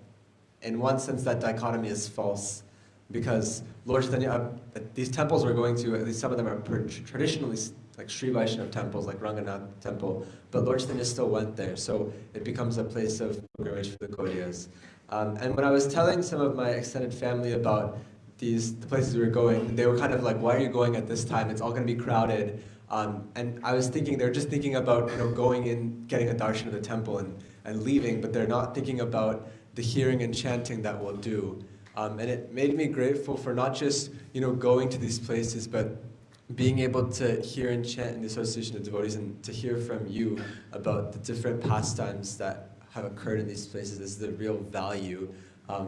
in one sense that dichotomy is false, because Lord Chaitanya, these temples we're going to, at least some of them are traditionally like Sri Vaishnava temples, like Ranganath temple, but Lord Chaitanya still went there, so it becomes a place of pilgrimage for the Gaudiyas. And when I was telling some of my extended family about the places we were going, they were kind of like, why are you going at this time? It's all going to be crowded. And I was thinking, they're just thinking about going in, getting a darshan of the temple and leaving, but they're not thinking about the hearing and chanting that we'll do. And it made me grateful for not just going to these places, but being able to hear and chant in the association of devotees and to hear from you about the different pastimes that have occurred in these places is the real value,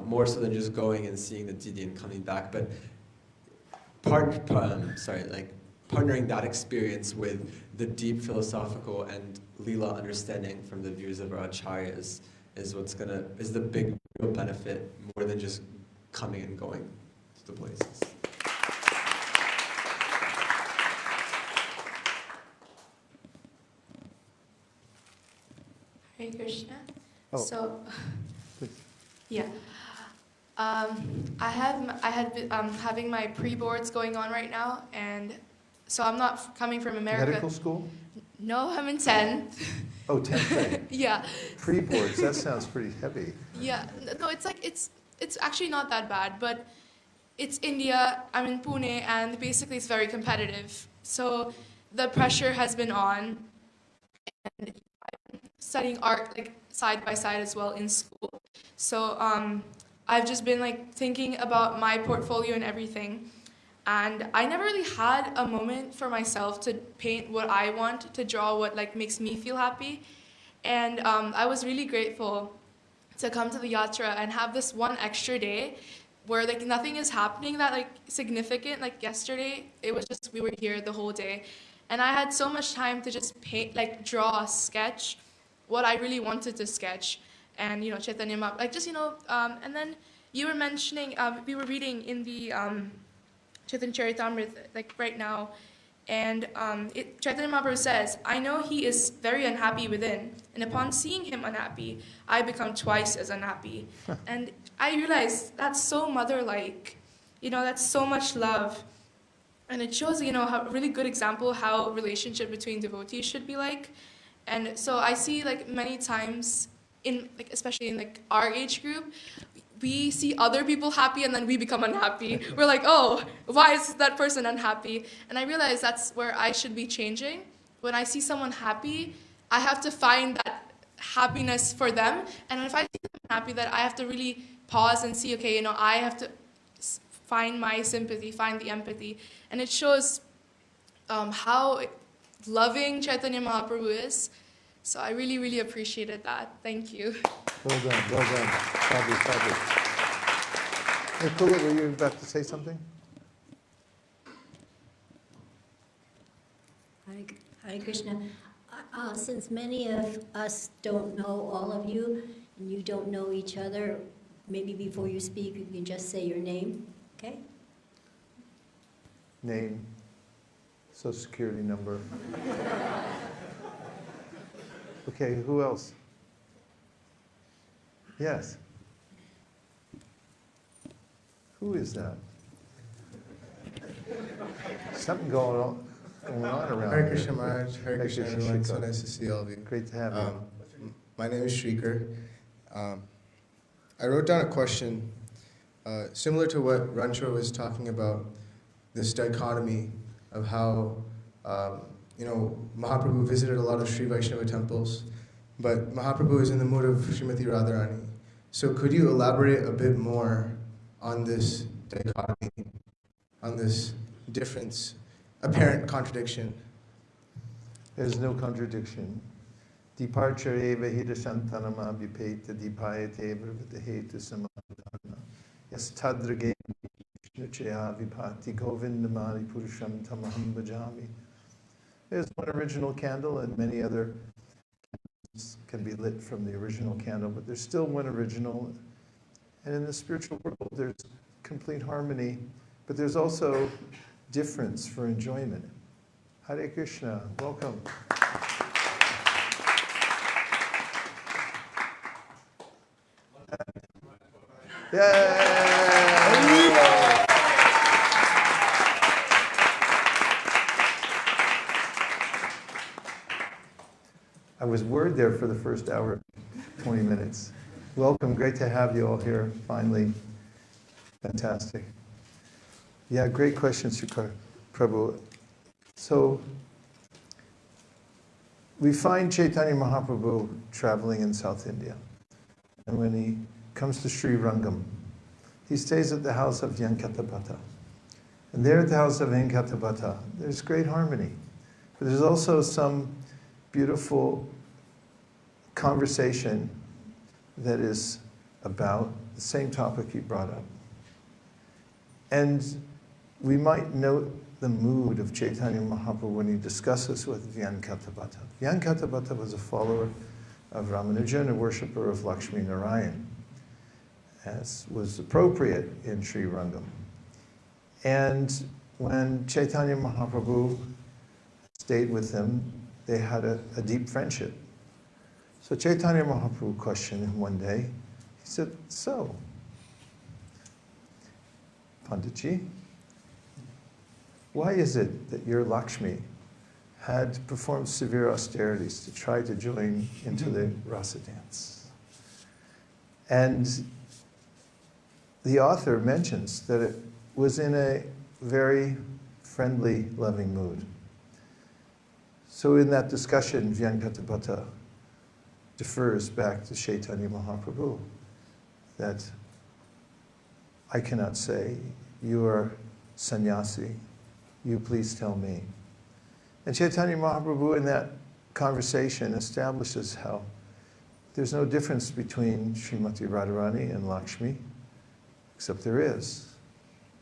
more so than just going and seeing the Didi and coming back, but partnering that experience with the deep philosophical and lila understanding from the views of our acharyas is the big real benefit, more than just coming and going to the places. Hare Krishna. Oh. So, Please. yeah. I'm having my pre-boards going on right now, and so I'm not coming from America. Medical school? No, I'm in 10th. Oh, 10th grade. Yeah. Pre-boards, that sounds pretty heavy. Yeah. No, it's actually not that bad, but it's India. I'm in Pune, and basically it's very competitive. So the pressure has been on, and I'm studying art like side by side as well in school. So I've just been like thinking about my portfolio and everything. And I never really had a moment for myself to paint what I want, to draw what like makes me feel happy. And I was really grateful to come to the yatra and have this one extra day where like nothing is happening that like significant. Like yesterday, it was just we were here the whole day, and I had so much time to just paint, like draw, sketch what I really wanted to sketch. And Caitanya Mahāprabhu, like just and then you were mentioning we were reading in the Chaitanya Charitamrita like right now, and Chaitanya Mahāprabhu says, "I know he is very unhappy within, and upon seeing him unhappy, I become twice as unhappy." And I realized that's so mother-like, that's so much love, and it shows how really good example how relationship between devotees should be like. And so I see like many times in like especially in like our age group, we see other people happy and then we become unhappy. We're like, oh, why is that person unhappy? And I realize that's where I should be changing. When I see someone happy, I have to find that happiness for them. And if I see them happy, that I have to really pause and see, okay, I have to find my sympathy, find the empathy. And it shows how loving Caitanya Mahāprabhu is. So I really, really appreciated that. Thank you. Well done, well done. Sadhu, sadhu. Hey, Pula, were you about to say something? Hare Krishna. Since many of us don't know all of you, and you don't know each other, maybe before you speak, you can just say your name, okay? Name, Social Security number. Okay, who else? Yes. Who is that? Something going on around Hare here. Krishna Maharaj, Hare Krishna everyone, so nice to see all of you. Great to have you. My name is Shrikar. I wrote down a question similar to what Rancho was talking about, this dichotomy of how, Mahaprabhu visited a lot of Sri Vaishnava temples, but Mahaprabhu is in the mood of Srimati Radharani. So could you elaborate a bit more on this dichotomy, on this difference, apparent contradiction? There's no contradiction. Departure eva hita santanama vipeta dipayate brivata hetu samadhana. Yes tadrage nuchaya vipati govindamani purusham tamaham bhajami. There's one original candle and many other candles can be lit from the original candle, but there's still one original. And in the spiritual world, there's complete harmony, but there's also difference for enjoyment. Hare Krishna, welcome. Yay! I was worried there for the first hour, 20 minutes. Welcome, great to have you all here, finally. Fantastic. Yeah, great question, Srikar Prabhu. So, we find Caitanya Mahāprabhu traveling in South India. And when he comes to Sri Rangam, he stays at the house of Venkatapata. And there at the house of Venkatapata, there's great harmony. But there's also some beautiful conversation that is about the same topic you brought up. And we might note the mood of Caitanya Mahāprabhu when he discusses with Venkatapata. Venkatapata was a follower of Ramanujan, a worshipper of Lakshmi Narayan, as was appropriate in Sri Rangam. And when Caitanya Mahāprabhu stayed with him, they had a deep friendship. So Caitanya Mahāprabhu questioned him one day. He said, so, Panditji, why is it that your Lakshmi had performed severe austerities to try to join into the rasa dance? And the author mentions that it was in a very friendly, loving mood. So in that discussion, Venkatapata defers back to Caitanya Mahāprabhu that I cannot say, you are sannyasi, you please tell me. And Caitanya Mahāprabhu in that conversation establishes how there's no difference between Srimati Radharani and Lakshmi, except there is.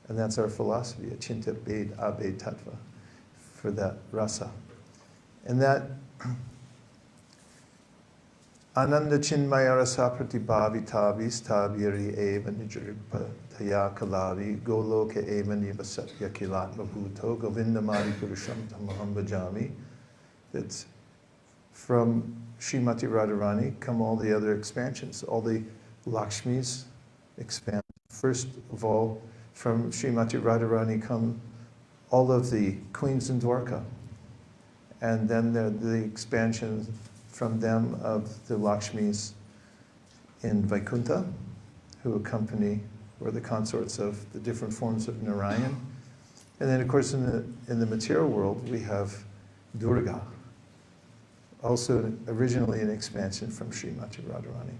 And that's our philosophy, achinta bhed abhed tattva, for that rasa. And that Ananda chinmaya rasa pratibhavitavis tabiri eva nijripataya kalavi goloka eva nivasatya kilatma bhuto govindamari purusham tamaham bhajami. That from Srimati Radharani come all the other expansions, all the Lakshmis expand. First of all, from Srimati Radharani come all of the queens in Dwarka. And then the expansion from them of the Lakshmis in Vaikuntha, who accompany, or the consorts of the different forms of Narayan. And then, of course, in the material world, we have Durga, also originally an expansion from Srimati Radharani.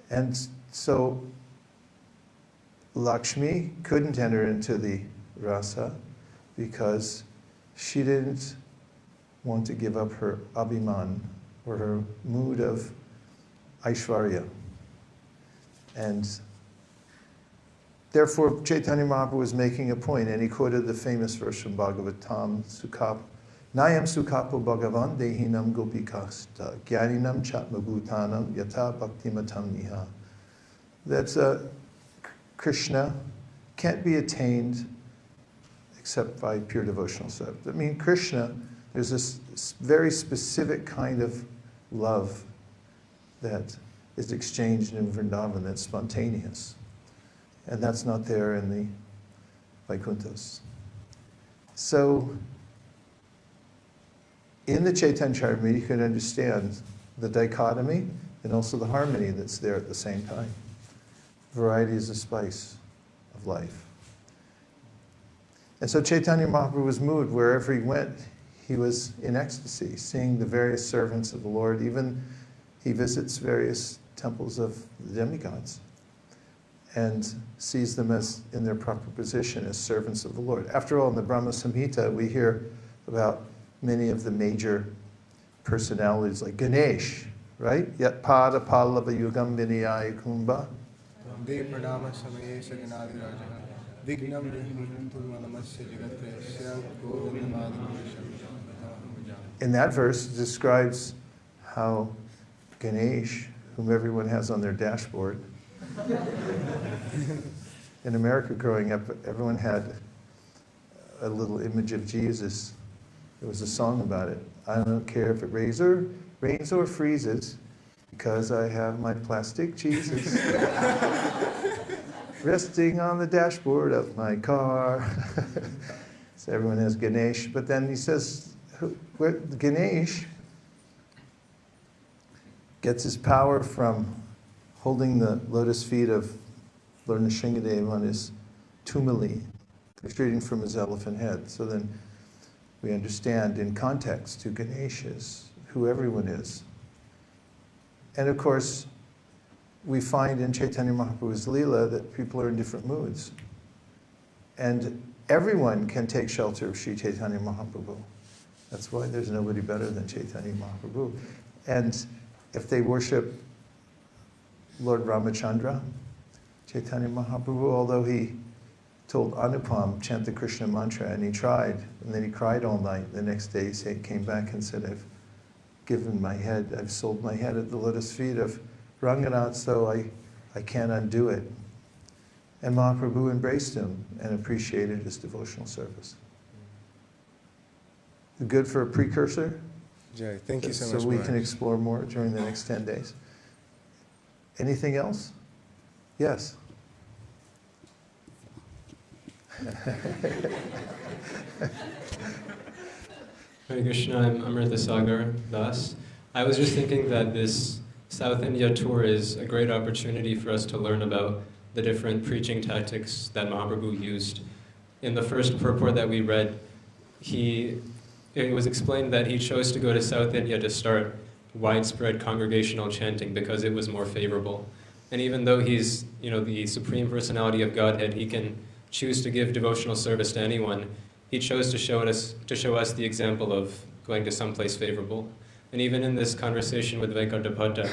And so Lakshmi couldn't enter into the rasa because she didn't want to give up her abhiman, or her mood of Aishwarya. And therefore, Caitanya Mahāprabhu was making a point, and he quoted the famous verse from Bhagavatam, Nayam Sukapo Bhagavan Dehinam Gopikasta Gyaninam Chatmabhutanam Yata Bhaktimatam Niha. That Krishna can't be attained except by pure devotional service. I mean, Krishna, there's this very specific kind of love that is exchanged in Vrindavan that's spontaneous. And that's not there in the Vaikunthas. So, in the Chaitanya Charitamrita, you can understand the dichotomy and also the harmony that's there at the same time. Variety is the spice of life. And so Caitanya Mahāprabhu was moved wherever he went. He was in ecstasy, seeing the various servants of the Lord. Even he visits various temples of the demigods and sees them as in their proper position as servants of the Lord. After all, in the Brahma-saṁhitā, we hear about many of the major personalities like Ganesh, right? Yat pada pallava yugam vinayaya kumbha. In that verse, it describes how Ganesh, whom everyone has on their dashboard, in America growing up, everyone had a little image of Jesus. There was a song about it. I don't care if it rains or freezes, because I have my plastic Jesus resting on the dashboard of my car. So everyone has Ganesh. But then he says, Ganesh gets his power from holding the lotus feet of Lord Nrsimhadev on his tumuli, protruding from his elephant head. So then we understand in context who Ganesh is, who everyone is. And of course, we find in Caitanya Mahaprabhu's Leela that people are in different moods. And everyone can take shelter of Sri Caitanya Mahaprabhu. That's why there's nobody better than Caitanya Mahaprabhu. And if they worship Lord Ramachandra, Caitanya Mahaprabhu, although he told Anupam, chant the Krishna mantra, and he tried, and then he cried all night. The next day he came back and said, I've sold my head at the lotus feet of Ranganath, so I can't undo it. And Mahaprabhu embraced him and appreciated his devotional service. Good for a precursor? Jay, thank you so much. So we can explore more during the next 10 days. Anything else? Yes. Hare Krishna, I'm Amrita Sagar Das. I was just thinking that this South India tour is a great opportunity for us to learn about the different preaching tactics that Mahaprabhu used. In the first purport that we read, it was explained that he chose to go to South India to start widespread congregational chanting because it was more favorable. And even though he's, the Supreme Personality of Godhead, he can choose to give devotional service to anyone. He chose to show us the example of going to someplace favorable. And even in this conversation with Venkatapata,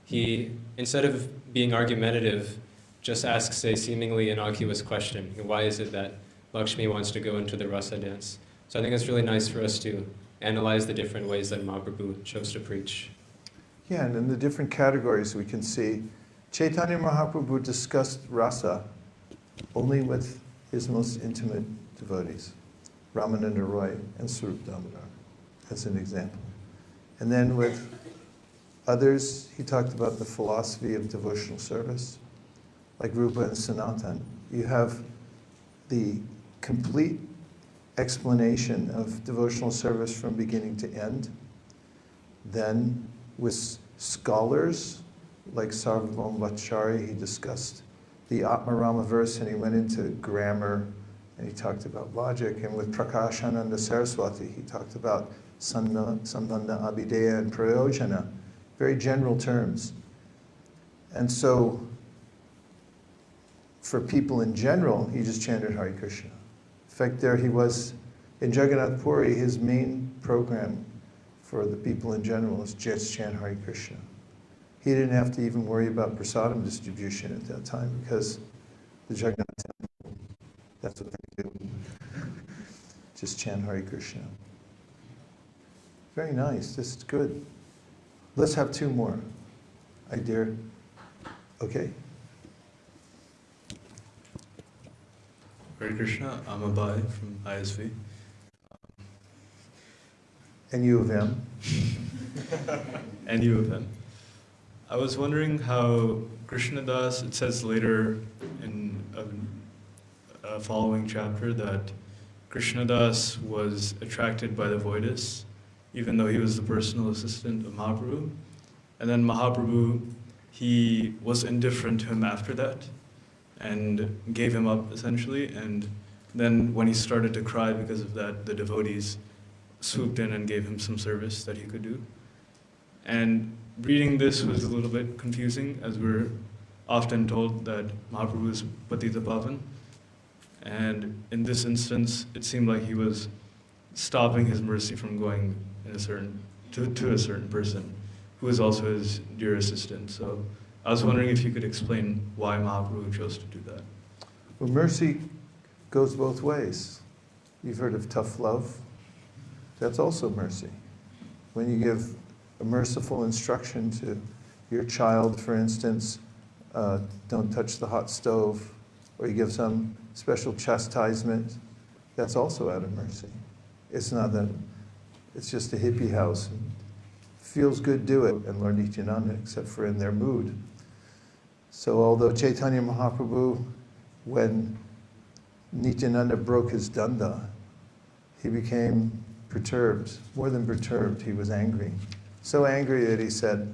he, instead of being argumentative, just asks a seemingly innocuous question. Why is it that Lakshmi wants to go into the rasa dance? So I think it's really nice for us to analyze the different ways that Mahaprabhu chose to preach. Yeah, and in the different categories we can see, Caitanya Mahaprabhu discussed rasa only with his most intimate devotees, Ramananda Roy and Swarup Damodar, as an example. And then with others, he talked about the philosophy of devotional service, like Rupa and Sanatan. You have the complete explanation of devotional service from beginning to end. Then with scholars like Sarvabhauma Bhattacharya, he discussed the Atmarama verse and he went into grammar and he talked about logic. And with Prakashananda Saraswati, he talked about Sambandha, Abhideya, and Prayojana, very general terms. And so, for people in general, he just chanted Hare Krishna. In fact, there he was in Jagannath Puri, his main program for the people in general is just chant Hare Krishna. He didn't have to even worry about prasadam distribution at that time because the Jagannath temple, that's what they do. Just chant Hare Krishna. Very nice, this is good. Let's have two more. I dare. Okay. Hare Krishna, I'm Abai from ISV. And U of M. And U of M. I was wondering how Krishna Das, it says later in a following chapter that Krishna Das was attracted by the Vaidis, even though he was the personal assistant of Mahaprabhu. And then Mahaprabhu, he was indifferent to him after that and gave him up essentially. And then when he started to cry because of that, the devotees swooped in and gave him some service that he could do. And reading this was a little bit confusing, as we're often told that Mahaprabhu is Patita Pavan. And in this instance, it seemed like he was stopping his mercy from going in a certain, to a certain person, who was also his dear assistant. So I was wondering if you could explain why Mahaprabhu chose to do that. Well, mercy goes both ways. You've heard of tough love. That's also mercy. When you give a merciful instruction to your child, for instance, don't touch the hot stove, or you give some special chastisement, that's also out of mercy. It's not that, it's just a hippie house. Feels good, do it, and learn Nityananda, except for in their mood. So although Caitanya Mahāprabhu, when Nityananda broke his danda, he became perturbed, more than perturbed, he was angry. So angry that he said,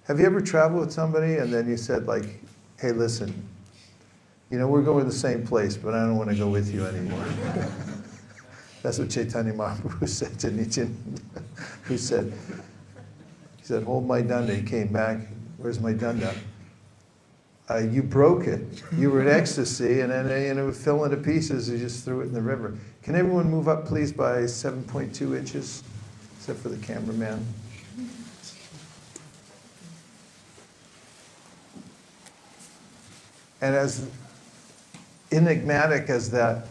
have you ever traveled with somebody and then you said like, hey listen, you know, we're going to the same place, but I don't want to go with you anymore. That's what Caitanya Mahāprabhu said to Nityananda, who said, he said, hold my danda. He came back, where's my danda? You broke it. You were in ecstasy, and then it fell into pieces. You just threw it in the river. Can everyone move up, please, by 7.2 inches, except for the cameraman? And as enigmatic as that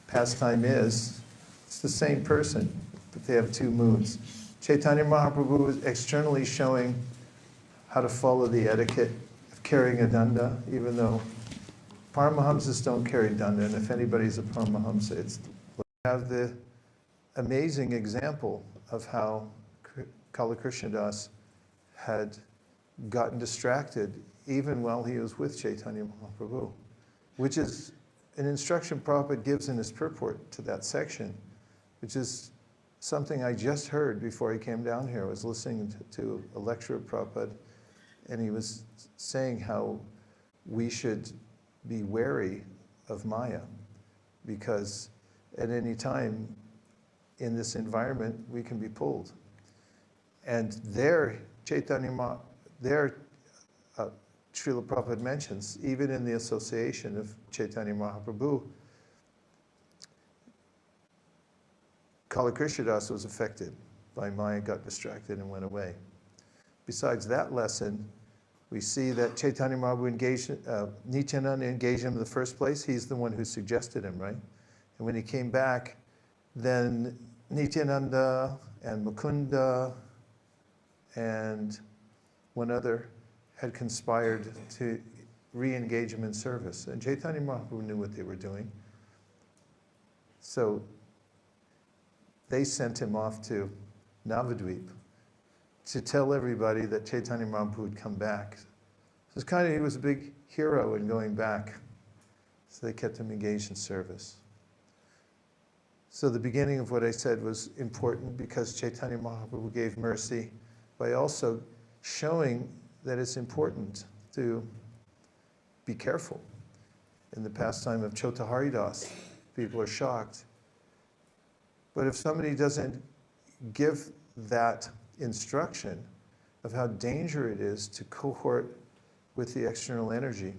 pastime is, it's the same person, but they have two moods. Caitanya Mahāprabhu was externally showing how to follow the etiquette of carrying a danda, even though Paramahamsas don't carry danda, and if anybody's a Paramahamsa, it's we have the amazing example of how Kala Krishna Das had gotten distracted even while he was with Caitanya Mahāprabhu, which is an instruction Prabhupada gives in his purport to that section, which is something I just heard before he came down here. I was listening to a lecture of Prabhupada, and he was saying how we should be wary of Maya, because at any time in this environment, we can be pulled. And there, Srila Prabhupada mentions, even in the association of Caitanya Mahāprabhu, Kala Krishna Das was affected by Maya, got distracted and went away. Besides that lesson, we see that Caitanya Mahāprabhu engaged, Nityananda engaged him in the first place. He's the one who suggested him, right? And when he came back, then Nityananda and Mukunda and one other had conspired to re-engage him in service. And Caitanya Mahāprabhu knew what they were doing. So they sent him off to Navadvip to tell everybody that Caitanya Mahāprabhu would come back. So it's kind of, he was a big hero in going back. So they kept him engaged in service. So the beginning of what I said was important because Caitanya Mahāprabhu gave mercy by also showing that it's important to be careful. In the pastime of Chota Haridas, people are shocked. But if somebody doesn't give that instruction of how dangerous it is to cohort with the external energy,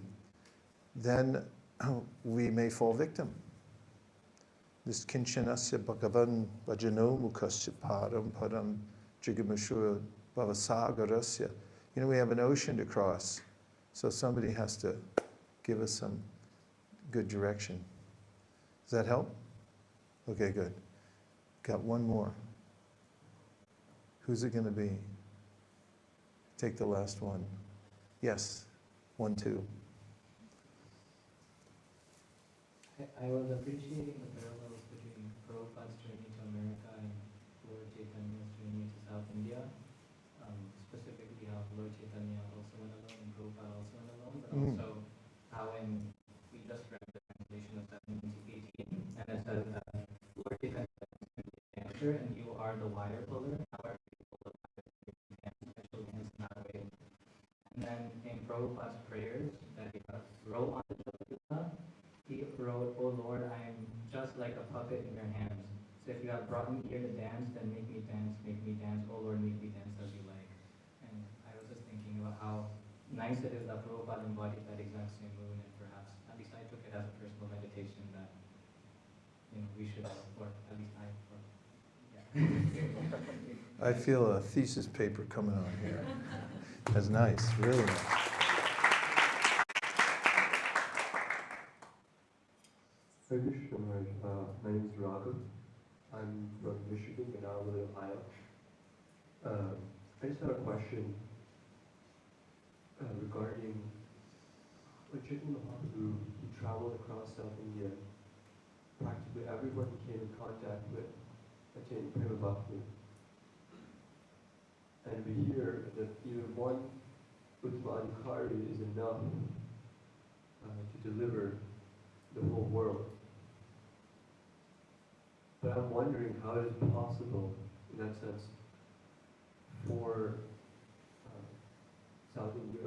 then we may fall victim. This kinchanasya bhagavan bhajano mukhasya param param jigamashura bhavasagarasya. You know, we have an ocean to cross, so somebody has to give us some good direction. Does that help? Okay, good. Got one more. Who's it going to be? Take the last one. Yes, 1, 2. I was appreciating the parallels between Prabhupada's journey to America and Lord Chaitanya's journey to South India. Specifically how Lord Chaitanya also went alone and Prabhupada also went alone, but also how we just read the translation of 1718, and it says that Lord Chaitanya is the dancer and you are the wire puller. However, you pull the wire, special hands in that way. And then in Prabhupada's prayers that he wrote on the Japa, he wrote, "Oh Lord, I am just like a puppet in your hands. So if you have brought me here to dance, then make me dance, make me dance. Oh Lord, make me dance as you like." And I was just thinking about how nice it is that Prabhupada embodied that exact same mood, and perhaps, at least I took it as a personal meditation that, we should, or at least I, yeah. I feel a thesis paper coming on here. That's nice, really nice. Hare Kṛṣṇa, my name is Raghav. I'm from Michigan, but now I live in Ohio. I just had a question regarding Caitanya Mahāprabhu. He traveled across South India. Practically everyone he came in contact with attained Prema Bhakti. And we hear that even one Uttama Adhikari is enough to deliver the whole world. But I'm wondering how it is possible, in that sense, for South India,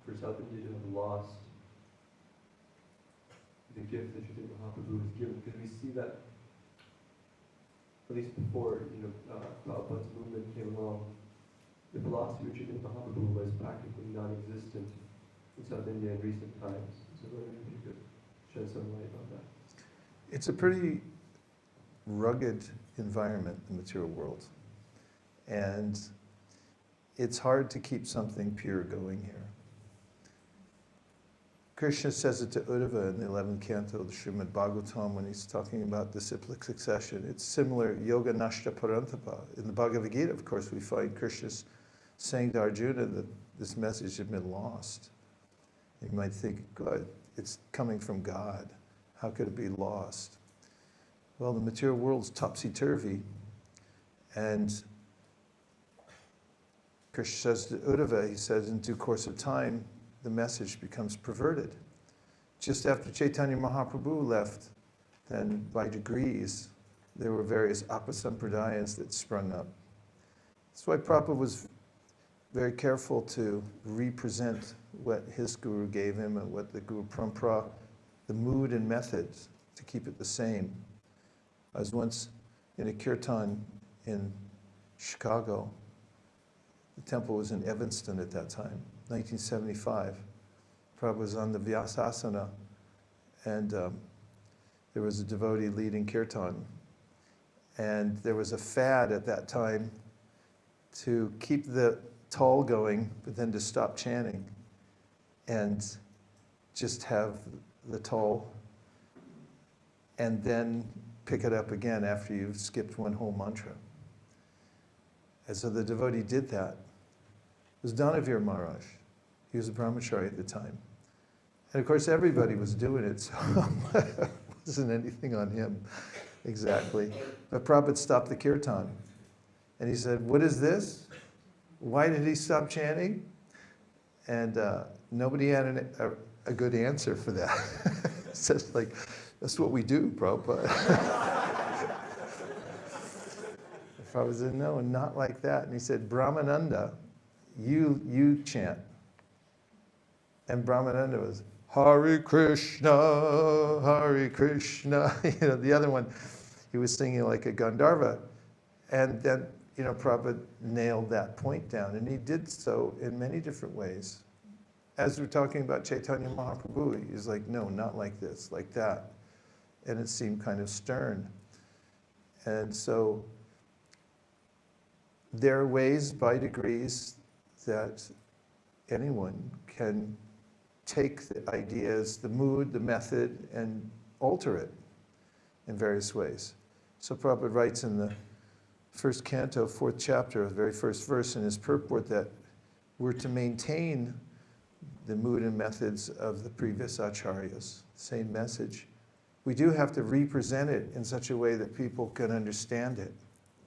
for South India to have lost the gift that Caitanya Mahāprabhu was given, because we see that, at least before Prabhupada's movement came along, the philosophy of Caitanya Mahāprabhu was practically non-existent in South India in recent times. So I wonder if you could shed some light on that. It's a pretty rugged environment, the material world. And it's hard to keep something pure going here. Krishna says it to Uddhava in the 11th canto of the Srimad Bhagavatam when he's talking about disciplic succession. It's similar, yoga nashta parantapa. In the Bhagavad Gita, of course, we find Krishna's saying to Arjuna that this message had been lost. You might think, God, it's coming from God. How could it be lost? Well, the material world's topsy-turvy, and Krishna says to Uddhava, he says, in due course of time, the message becomes perverted. Just after Caitanya Mahāprabhu left, then by degrees, there were various apasampradayas that sprung up. That's why Prabhupada was very careful to represent what his guru gave him and what the Guru Parampara, the mood and methods, to keep it the same. I was once in a kirtan in Chicago. The temple was in Evanston at that time, 1975. Prabhupada was on the Vyasasana, and there was a devotee leading kirtan. And there was a fad at that time to keep the tall going, but then to stop chanting and just have the tall and then pick it up again after you've skipped one whole mantra. And so the devotee did that. It was Dhanavir Maharaj. He was a brahmachari at the time. And of course everybody was doing it, so it wasn't anything on him exactly. But Prabhupada stopped the kirtan. And he said, "What is this? Why did he stop chanting?" And nobody had a good answer for that. It's just like, that's what we do, Prabhupada. Prabhupada said, "No, not like that." And he said, Brahmananda, you chant. And Brahmananda was, Hare Kṛṣṇa, Hare Kṛṣṇa. You know, the other one, he was singing like a Gandharva. And then, you know, Prabhupada nailed that point down. And he did so in many different ways. As we're talking about Caitanya Mahāprabhu, he's like, no, not like this, like that. And it seemed kind of stern. And so there are ways, by degrees, that anyone can take the ideas, the mood, the method, and alter it in various ways. So Prabhupada writes in the first canto, 4th chapter, the very first verse in his purport, that we're to maintain the mood and methods of the previous acharyas, same message. We do have to represent it in such a way that people can understand it.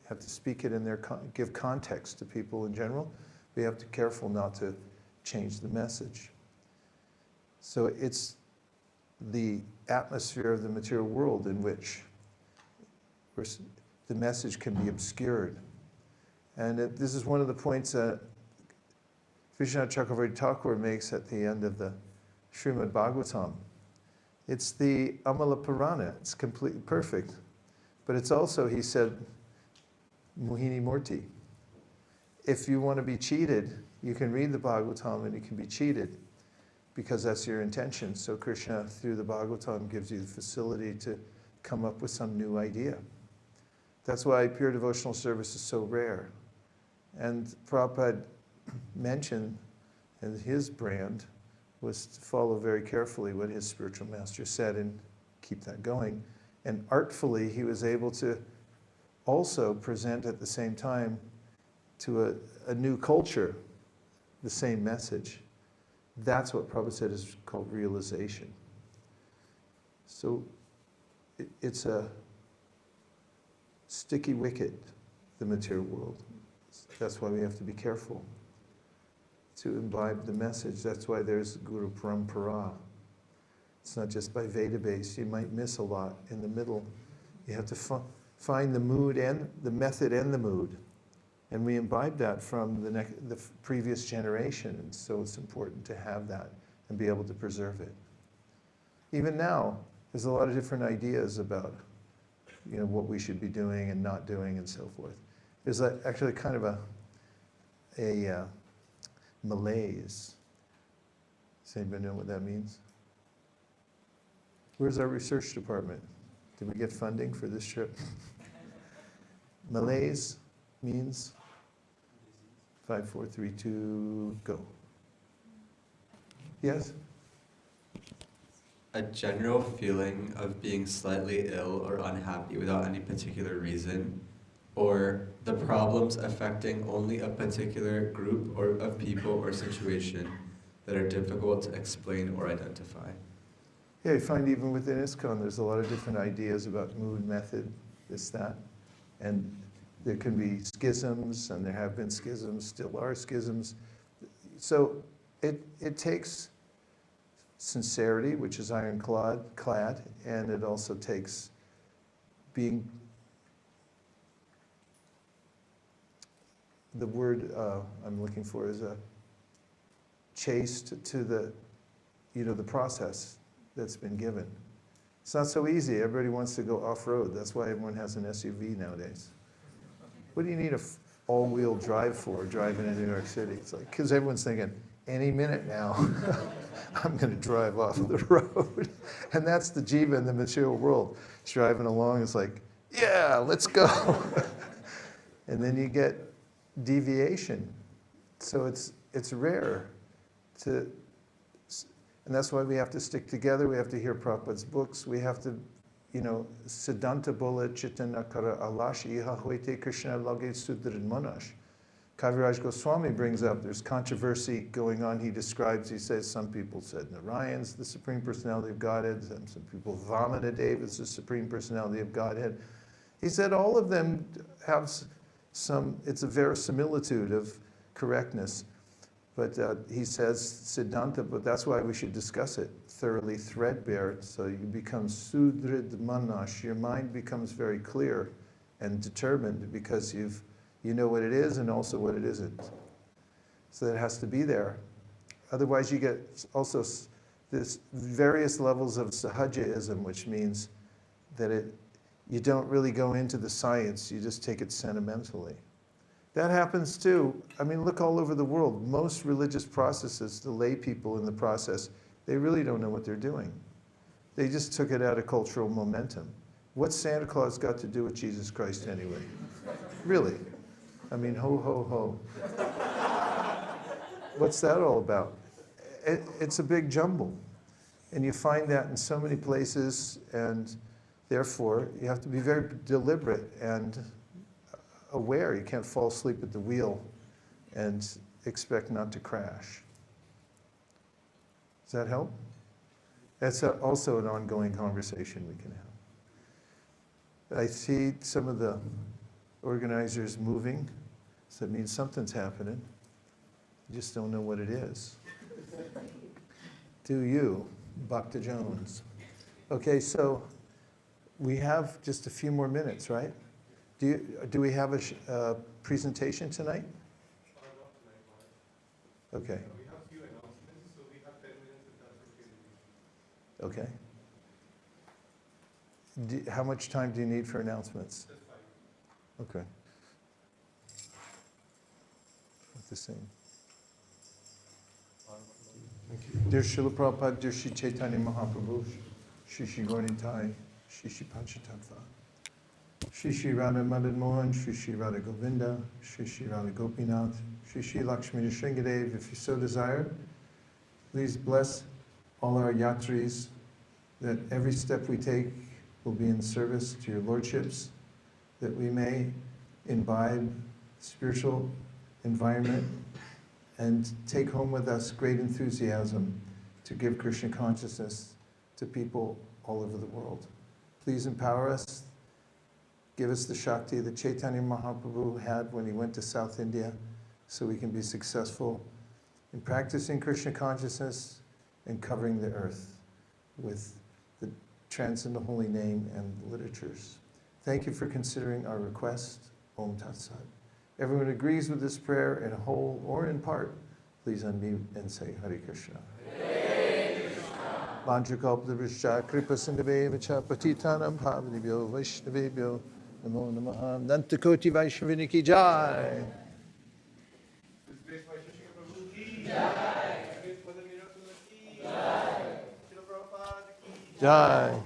We have to speak it in their, give context to people in general. We have to be careful not to change the message. So it's the atmosphere of the material world in which the message can be obscured. And this is one of the points that Vishwanath Chakravarti Thakur makes at the end of the Srimad Bhagavatam. It's the Amala Purana. It's completely perfect. But it's also, he said, Mohini Murti. If you want to be cheated, you can read the Bhagavatam and you can be cheated because that's your intention. So Krishna, through the Bhagavatam, gives you the facility to come up with some new idea. That's why pure devotional service is so rare. And Prabhupada mentioned, and his brand was to follow very carefully what his spiritual master said and keep that going. And artfully, he was able to also present at the same time to a new culture the same message. That's what Prabhupada said is called realization. So it's a sticky wicket, the material world. That's why we have to be careful to imbibe the message. That's why there's Guru Parampara. It's not just by Veda base. You might miss a lot in the middle. You have to find the mood and the method and the mood. And we imbibe that from the previous generation. And so it's important to have that and be able to preserve it. Even now, there's a lot of different ideas about, you know, what we should be doing and not doing and so forth. There's actually kind of a malaise. Does anybody know what that means? Where's our research department? Did we get funding for this trip? Malaise means 5, 4, 3, 2, go. Yes? A general feeling of being slightly ill or unhappy without any particular reason, or the problems affecting only a particular group or of people or situation that are difficult to explain or identify. Yeah, you find even within ISKCON, there's a lot of different ideas about mood, method, this, that. And there can be schisms, and there have been schisms, still are schisms. So it takes sincerity, which is ironclad, and it also takes being, the word I'm looking for is chaste to the, you know, the process that's been given. It's not so easy. Everybody wants to go off-road. That's why everyone has an SUV nowadays. What do you need an all-wheel drive for, driving in New York City? It's like, because everyone's thinking, any minute now, I'm going to drive off the road. And that's the jiva in the material world. It's driving along, it's like, yeah, let's go. And then you get deviation. So it's rare to, and that's why we have to stick together. We have to hear Prabhupada's books. We have to, you know, Siddhanta bola chitana kara alash iha hoite Krishna lage sudrid manash. Kaviraj Goswami brings up, there's controversy going on. He describes, he says, some people said Narayan's the Supreme Personality of Godhead, and some people Vamanadeva is the Supreme Personality of Godhead. He said all of them have some, it's a verisimilitude of correctness. But he says Siddhanta, but that's why we should discuss it thoroughly, threadbare, so you become sudrid manash. Your mind becomes very clear and determined because you know what it is and also what it isn't. So that it has to be there. Otherwise, you get also this various levels of sahajaism, which means that you don't really go into the science, you just take it sentimentally. That happens too. I mean, look all over the world. Most religious processes, the lay people in the process, they really don't know what they're doing. They just took it out of cultural momentum. What's Santa Claus got to do with Jesus Christ anyway? Really? I mean, ho, ho, ho. What's that all about? It's a big jumble. And you find that in so many places, and therefore you have to be very deliberate and aware. You can't fall asleep at the wheel and expect not to crash. Does that help? That's also an ongoing conversation we can have. I see some of the organizers moving, so it means something's happening. You just don't know what it is. Do you, Bhakta Jones? Okay, so we have just a few more minutes, right? Do we have a presentation tonight? Okay. We have a few announcements, so we have 10 minutes if that's okay. Okay. How much time do you need for announcements? That's fine. Okay. It's the same. Dear Srila Prabhupada, dear Sri Caitanya Mahāprabhu, Shri Shri Gaura-Nitai, Shri Shri Panchatattva, Shri Shri Radha Madan Mohan, Shri Shri Radha Govinda, Shri Shri Radha Gopinath, Shri Shri Lakshmi Nrsingadev, if you so desire, please bless all our yatris, that every step we take will be in service to your lordships, that we may imbibe spiritual environment and take home with us great enthusiasm to give Krishna consciousness to people all over the world. Please empower us. Give us the Shakti that Caitanya Mahāprabhu had when he went to South India, so we can be successful in practicing Krishna consciousness and covering the earth with the transcendental holy name and literatures. Thank you for considering our request. Om Tat Sat. Everyone agrees with this prayer in whole or in part. Please unmute and say Hare Kṛṣṇa. Hare Kṛṣṇa. Vanchakalpatarushya kripa sindhaveva patitanam bhavanibhyo vaishnavebhyo namo namaha. Nantakoti Vaishnavini ki jai. Jai.